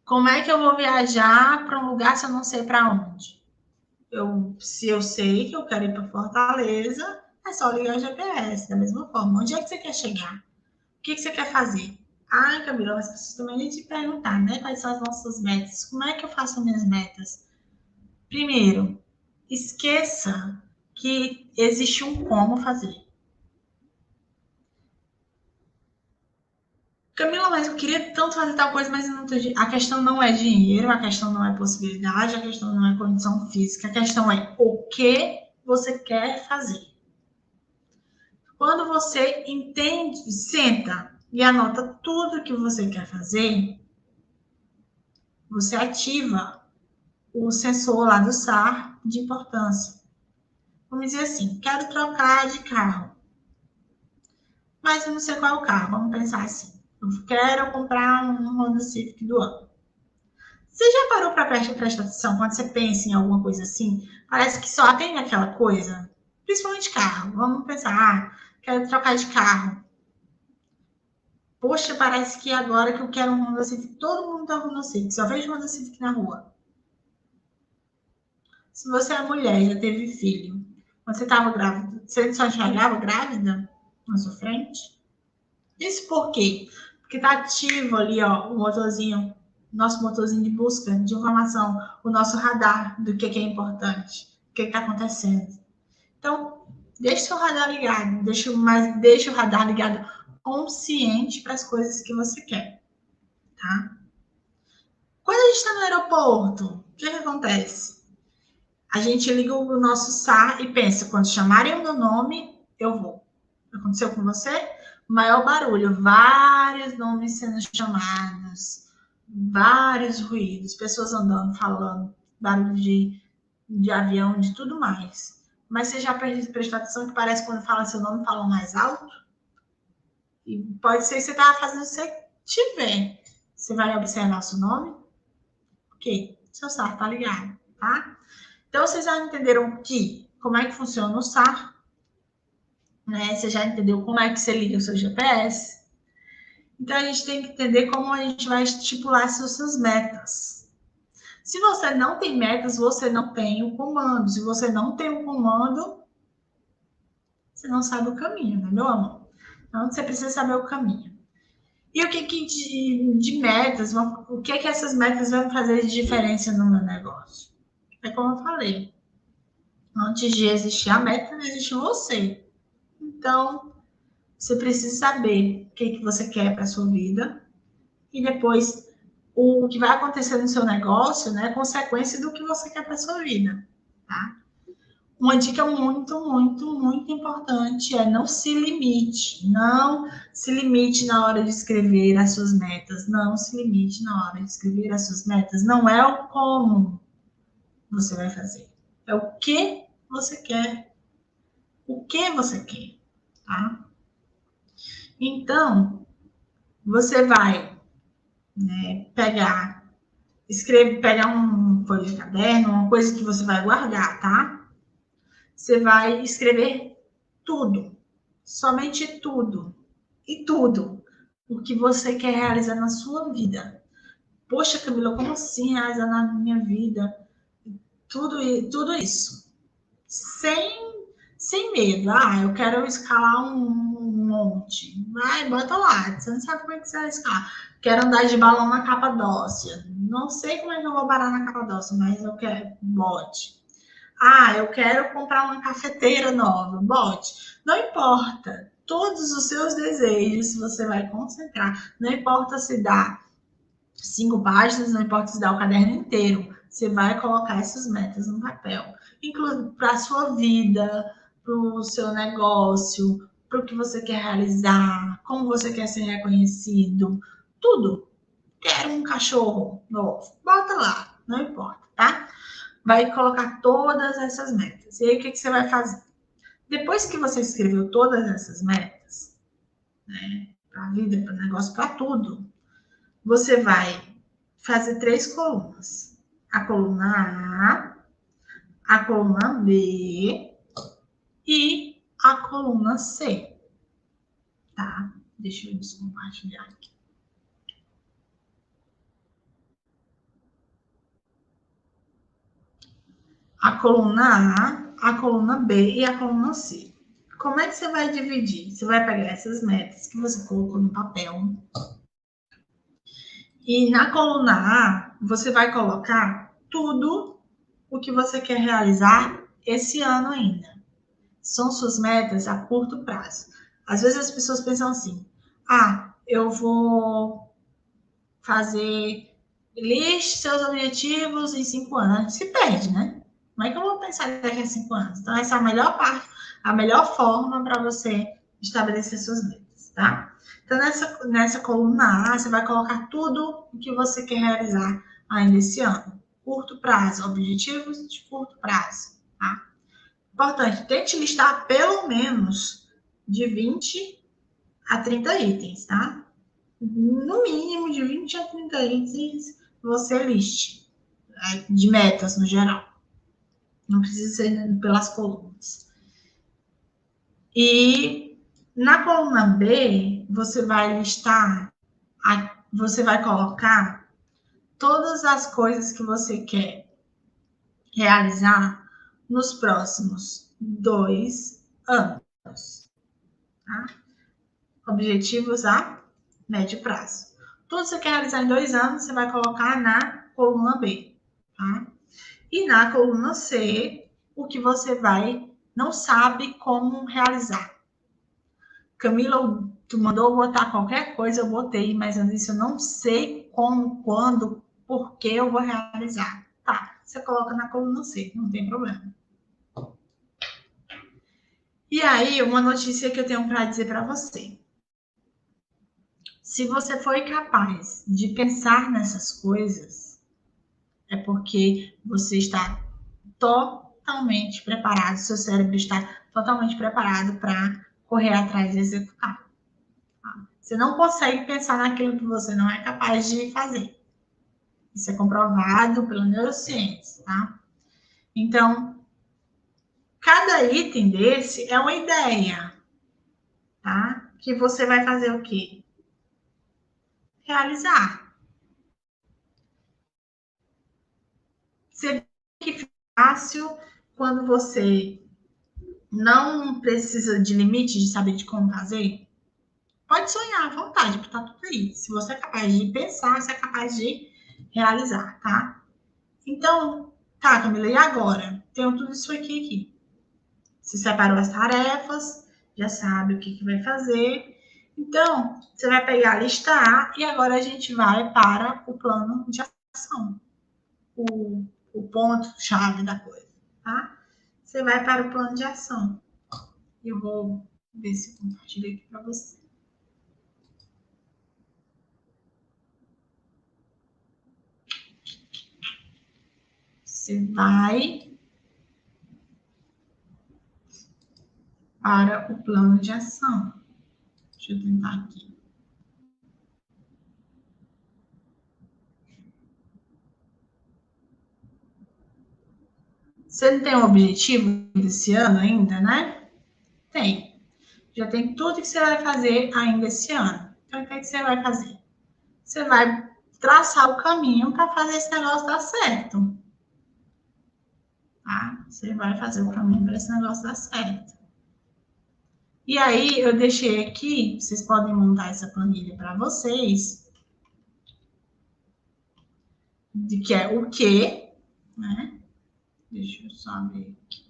Speaker 1: Como é que eu vou viajar para um lugar se eu não sei para onde? Se eu sei que eu quero ir para Fortaleza, é só ligar o GPS, da mesma forma. Onde é que você quer chegar? O que você quer fazer? Ai, Camila, as pessoas também te perguntar, né? Quais são as nossas metas? Como é que eu faço minhas metas? Primeiro, esqueça que existe um como fazer. Camila, mas eu queria tanto fazer tal coisa, mas não tenho dinheiro. A questão não é dinheiro, a questão não é possibilidade, a questão não é condição física, a questão é o que você quer fazer. Quando você entende, senta e anota tudo que você quer fazer, você ativa o sensor lá do SAR de importância. Vamos dizer assim, quero trocar de carro, mas eu não sei qual é o carro. Vamos pensar assim, eu quero comprar um Honda Civic do ano. Você já parou para prestar atenção quando você pensa em alguma coisa assim? Parece que só tem aquela coisa, principalmente carro. Vamos pensar, quero trocar de carro. Poxa, parece que agora que eu quero um Honda Civic, todo mundo tá com Honda Civic, só vejo Honda Civic na rua. Se você é mulher e já teve filho, quando você estava grávida, você só enxergava grávida na sua frente? Isso por quê? Porque tá ativo ali, ó, o motorzinho, nosso motorzinho de busca de informação, o nosso radar do que é importante, o que está acontecendo. Então, deixe seu radar ligado, deixe o radar ligado consciente para as coisas que você quer. tá? Quando a gente está no aeroporto, o que acontece? A gente liga o nosso SAR e pensa, quando chamarem o meu nome, eu vou. Aconteceu com você? Maior barulho, vários nomes sendo chamados, vários ruídos, pessoas andando, falando, barulho de avião, de tudo mais. Mas você já prestou atenção que parece que quando fala seu nome, falam mais alto? E pode ser que você estava fazendo você tiver. Você vai observar seu nome? Ok, seu SAR está ligado, tá? Então, vocês já entenderam que como é que funciona o SAR, né? Você já entendeu como é que você liga o seu GPS? Então, a gente tem que entender como a gente vai estipular essas metas. Se você não tem metas, você não tem o comando. Se você não tem o comando, você não sabe o caminho, né, meu amor? Então, você precisa saber o caminho. E o que de metas, o que essas metas vão fazer de diferença no meu negócio? É como eu falei, antes de existir a meta, existe você. Então, você precisa saber o que você quer para a sua vida e depois o que vai acontecer no seu negócio, né, é consequência do que você quer para a sua vida, tá? Uma dica muito, muito, muito importante é não se limite. Não se limite na hora de escrever as suas metas. Não se limite na hora de escrever as suas metas. Não é o como você vai fazer. É o que você quer. O que você quer, tá? Então, você vai, né, pegar um folha de caderno, uma coisa que você vai guardar, tá? Você vai escrever tudo, somente tudo, e tudo, o que você quer realizar na sua vida. Poxa, Camila, como assim realizar na minha vida? Tudo isso. Sem medo. Ah, eu quero escalar um monte. Vai, bota lá. Você não sabe como é que você vai escalar. Quero andar de balão na Capadócia. Não sei como é que eu vou parar na Capadócia, mas eu quero. Bote. Ah, eu quero comprar uma cafeteira nova. Bote. Não importa. Todos os seus desejos você vai concentrar. Não importa se dá 5 páginas, não importa se dá o caderno inteiro. Você vai colocar essas metas no papel. Inclusive para a sua vida, para o seu negócio, para o que você quer realizar, como você quer ser reconhecido. Tudo. Quero um cachorro novo. Bota lá. Não importa, tá? Vai colocar todas essas metas. E aí, o que você vai fazer? Depois que você escreveu todas essas metas, né, para a vida, para o negócio, para tudo, você vai fazer 3 colunas. A coluna A coluna B e a coluna C, tá? Deixa eu descompartilhar aqui. A coluna A coluna B e a coluna C. Como é que você vai dividir? Você vai pegar essas metas que você colocou no papel e na coluna A você vai colocar tudo o que você quer realizar esse ano ainda. São suas metas a curto prazo. Às vezes as pessoas pensam assim: ah, eu vou fazer liste seus objetivos em 5 anos. Se perde, né? Como é que eu vou pensar daqui a 5 anos? Então, essa é a melhor parte, a melhor forma para você estabelecer suas metas, tá? Então, nessa coluna A, você vai colocar tudo o que você quer realizar ainda esse ano. Curto prazo, objetivos de curto prazo, tá? Importante, tente listar pelo menos de 20 a 30 itens, tá? No mínimo de 20 a 30 itens você liste, né, de metas no geral. Não precisa ser pelas colunas. E na coluna B, você vai listar, você vai colocar todas as coisas que você quer realizar nos próximos 2 anos. Tá? Objetivos a médio prazo. Tudo que você quer realizar em 2 anos, você vai colocar na coluna B. Tá? E na coluna C, o que você não sabe como realizar. Camila, tu mandou botar qualquer coisa, eu botei, mas eu disse, eu não sei como, quando, por que eu vou realizar. Tá, você coloca na coluna C, não tem problema. E aí, uma notícia que eu tenho para dizer para você. Se você foi capaz de pensar nessas coisas, é porque você está totalmente preparado, seu cérebro está totalmente preparado para correr atrás e executar. Você não consegue pensar naquilo que você não é capaz de fazer. Isso é comprovado pela neurociência, tá? Então, cada item desse é uma ideia, tá? Que você vai fazer o quê? Realizar. Você vê que fica fácil quando você não precisa de limite de saber de como fazer? Pode sonhar à vontade, porque tá tudo aí. Se você é capaz de pensar, você é capaz de realizar, tá? Então, tá, Camila, e agora? Tenho tudo isso aqui. Você separou as tarefas, já sabe o que vai fazer. Então, você vai pegar a lista A e agora a gente vai para o plano de ação. O ponto-chave da coisa, tá? Você vai para o plano de ação. Eu vou ver se eu compartilho aqui para você. Você vai para o plano de ação. Deixa eu tentar aqui. Você não tem um objetivo desse ano ainda, né? Tem. Já tem tudo que você vai fazer ainda esse ano. Então, o que você vai fazer? Você vai traçar o caminho para fazer esse negócio dar certo. Tá? Você vai fazer o caminho para esse negócio dar certo. E aí, eu deixei aqui, vocês podem montar essa planilha para vocês, de que é o quê, né? Deixa eu só ver aqui.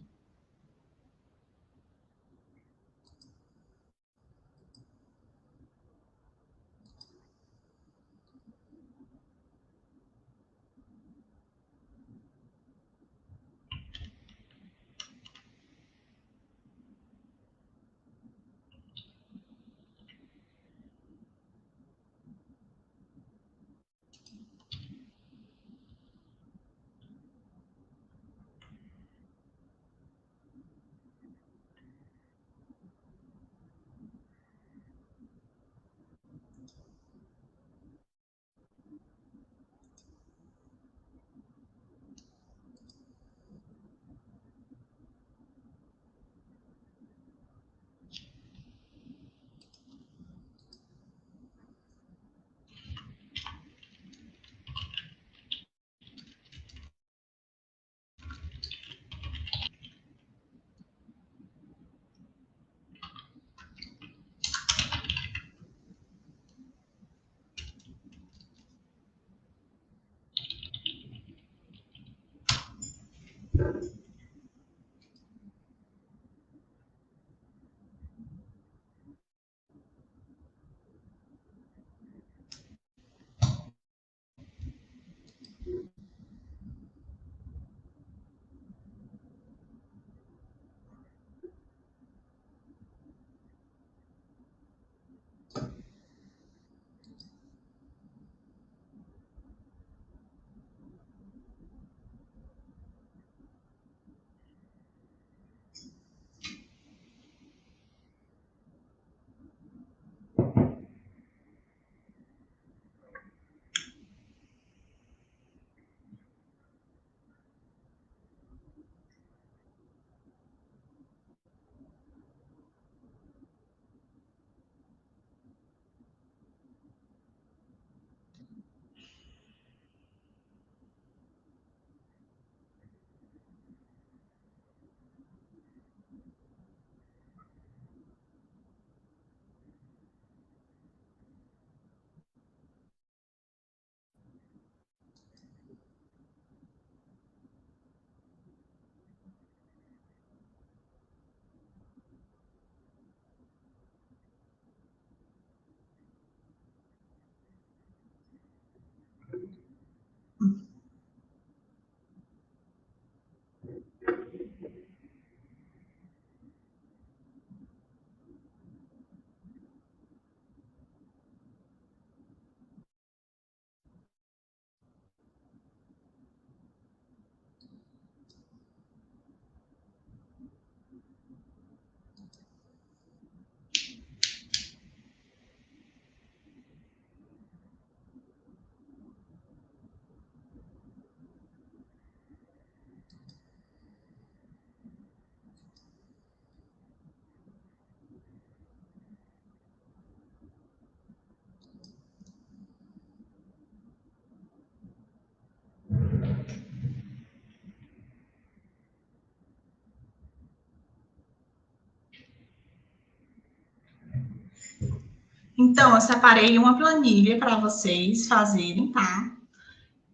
Speaker 1: Então, eu separei uma planilha para vocês fazerem, tá?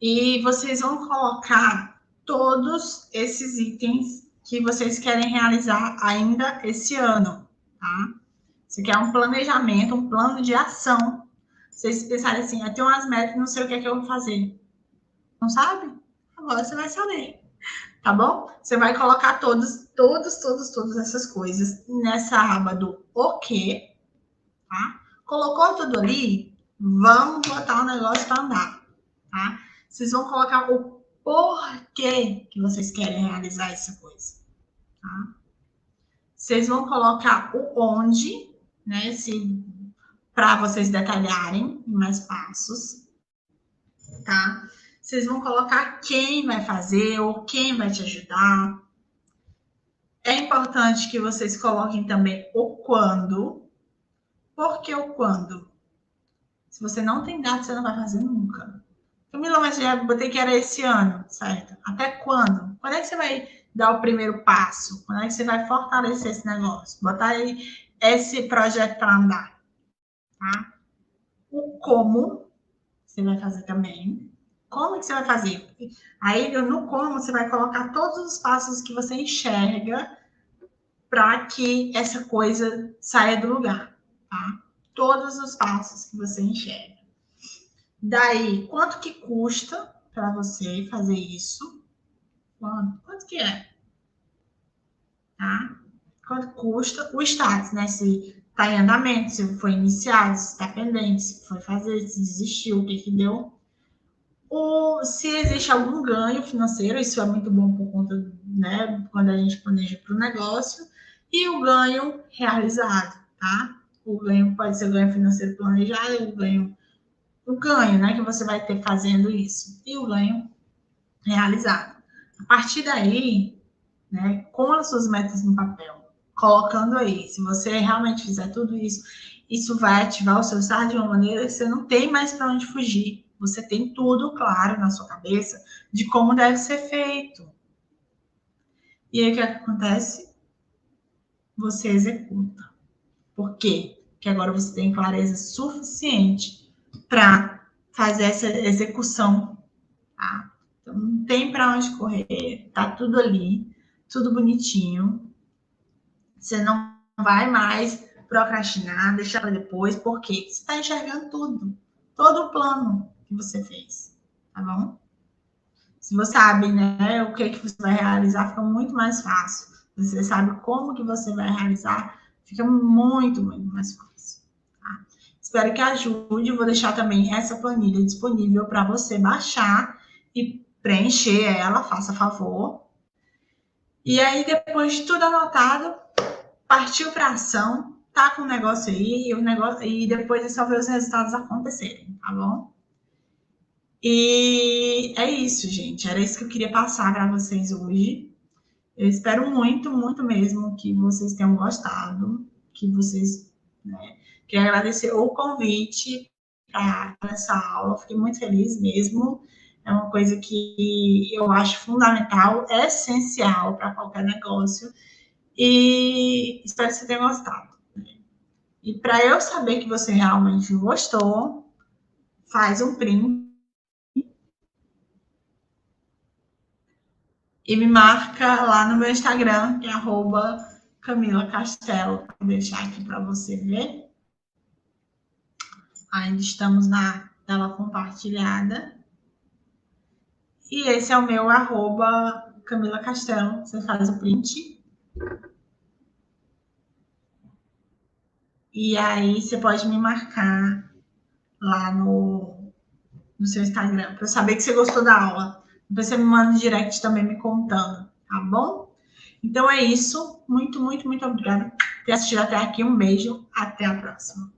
Speaker 1: E vocês vão colocar todos esses itens que vocês querem realizar ainda esse ano, tá? Isso aqui é um planejamento, um plano de ação. Vocês pensarem assim, eu tenho umas metas, não sei o que é que eu vou fazer. Não sabe? Agora você vai saber, tá bom? Você vai colocar todas essas coisas nessa aba do o quê, tá? Colocou tudo ali, vamos botar o negócio para andar, tá? Vocês vão colocar o porquê que vocês querem realizar essa coisa, tá? Vocês vão colocar o onde, né? Para vocês detalharem em mais passos, tá? Vocês vão colocar quem vai fazer ou quem vai te ajudar. É importante que vocês coloquem também o quando. Por que o quando? Se você não tem data, você não vai fazer nunca. Camila, mas já botei que era esse ano, certo? Até quando? Quando é que você vai dar o primeiro passo? Quando é que você vai fortalecer esse negócio? Botar aí esse projeto para andar, tá? O como você vai fazer também. Como que você vai fazer? Aí, no como, você vai colocar todos os passos que você enxerga para que essa coisa saia do lugar, tá? Todos os passos que você enxerga. Daí, quanto que custa para você fazer isso? Quanto que é? Tá? Quanto custa o status, né? Se está em andamento, se foi iniciado, se está pendente, se foi fazer, se desistiu, o que que deu. Ou se existe algum ganho financeiro, isso é muito bom por conta, né? Quando a gente planeja para o negócio. E o ganho realizado, tá? O ganho pode ser o ganho financeiro planejado, o ganho, né, que você vai ter fazendo isso, e o ganho realizado. A partir daí, né, com as suas metas no papel, colocando aí, se você realmente fizer tudo isso, isso vai ativar o seu estado de uma maneira que você não tem mais para onde fugir. Você tem tudo claro na sua cabeça de como deve ser feito. E aí o que acontece? Você executa. Por quê? Porque agora você tem clareza suficiente para fazer essa execução, tá? Então, não tem para onde correr, tá tudo ali, tudo bonitinho. Você não vai mais procrastinar, deixar para depois, porque você está enxergando tudo, todo o plano que você fez, tá bom? Se você sabe, né, o que você vai realizar, fica muito mais fácil. Você sabe como que você vai realizar, fica muito mais fácil. Tá? Espero que ajude. Vou deixar também essa planilha disponível para você baixar e preencher ela, faça favor. E aí, depois de tudo anotado, partiu para ação, tá com o negócio aí, e depois é só ver os resultados acontecerem, tá bom? E é isso, gente. Era isso que eu queria passar para vocês hoje. Eu espero muito, muito mesmo que vocês tenham gostado, que vocês, né, queria agradecer o convite para essa aula. Fiquei muito feliz mesmo. É uma coisa que eu acho fundamental, essencial para qualquer negócio. E espero que você tenha gostado. E para eu saber que você realmente gostou, faz um print e me marca lá no meu Instagram, que é Camila Castelo. Vou deixar aqui para você ver. Ainda estamos na tela compartilhada. E esse é o meu Camila Castelo. Você faz o print. E aí você pode me marcar lá no seu Instagram, para eu saber que você gostou da aula. Depois você me manda um direct também me contando, tá bom? Então é isso. Muito, muito, muito obrigada por ter assistido até aqui. Um beijo. Até a próxima.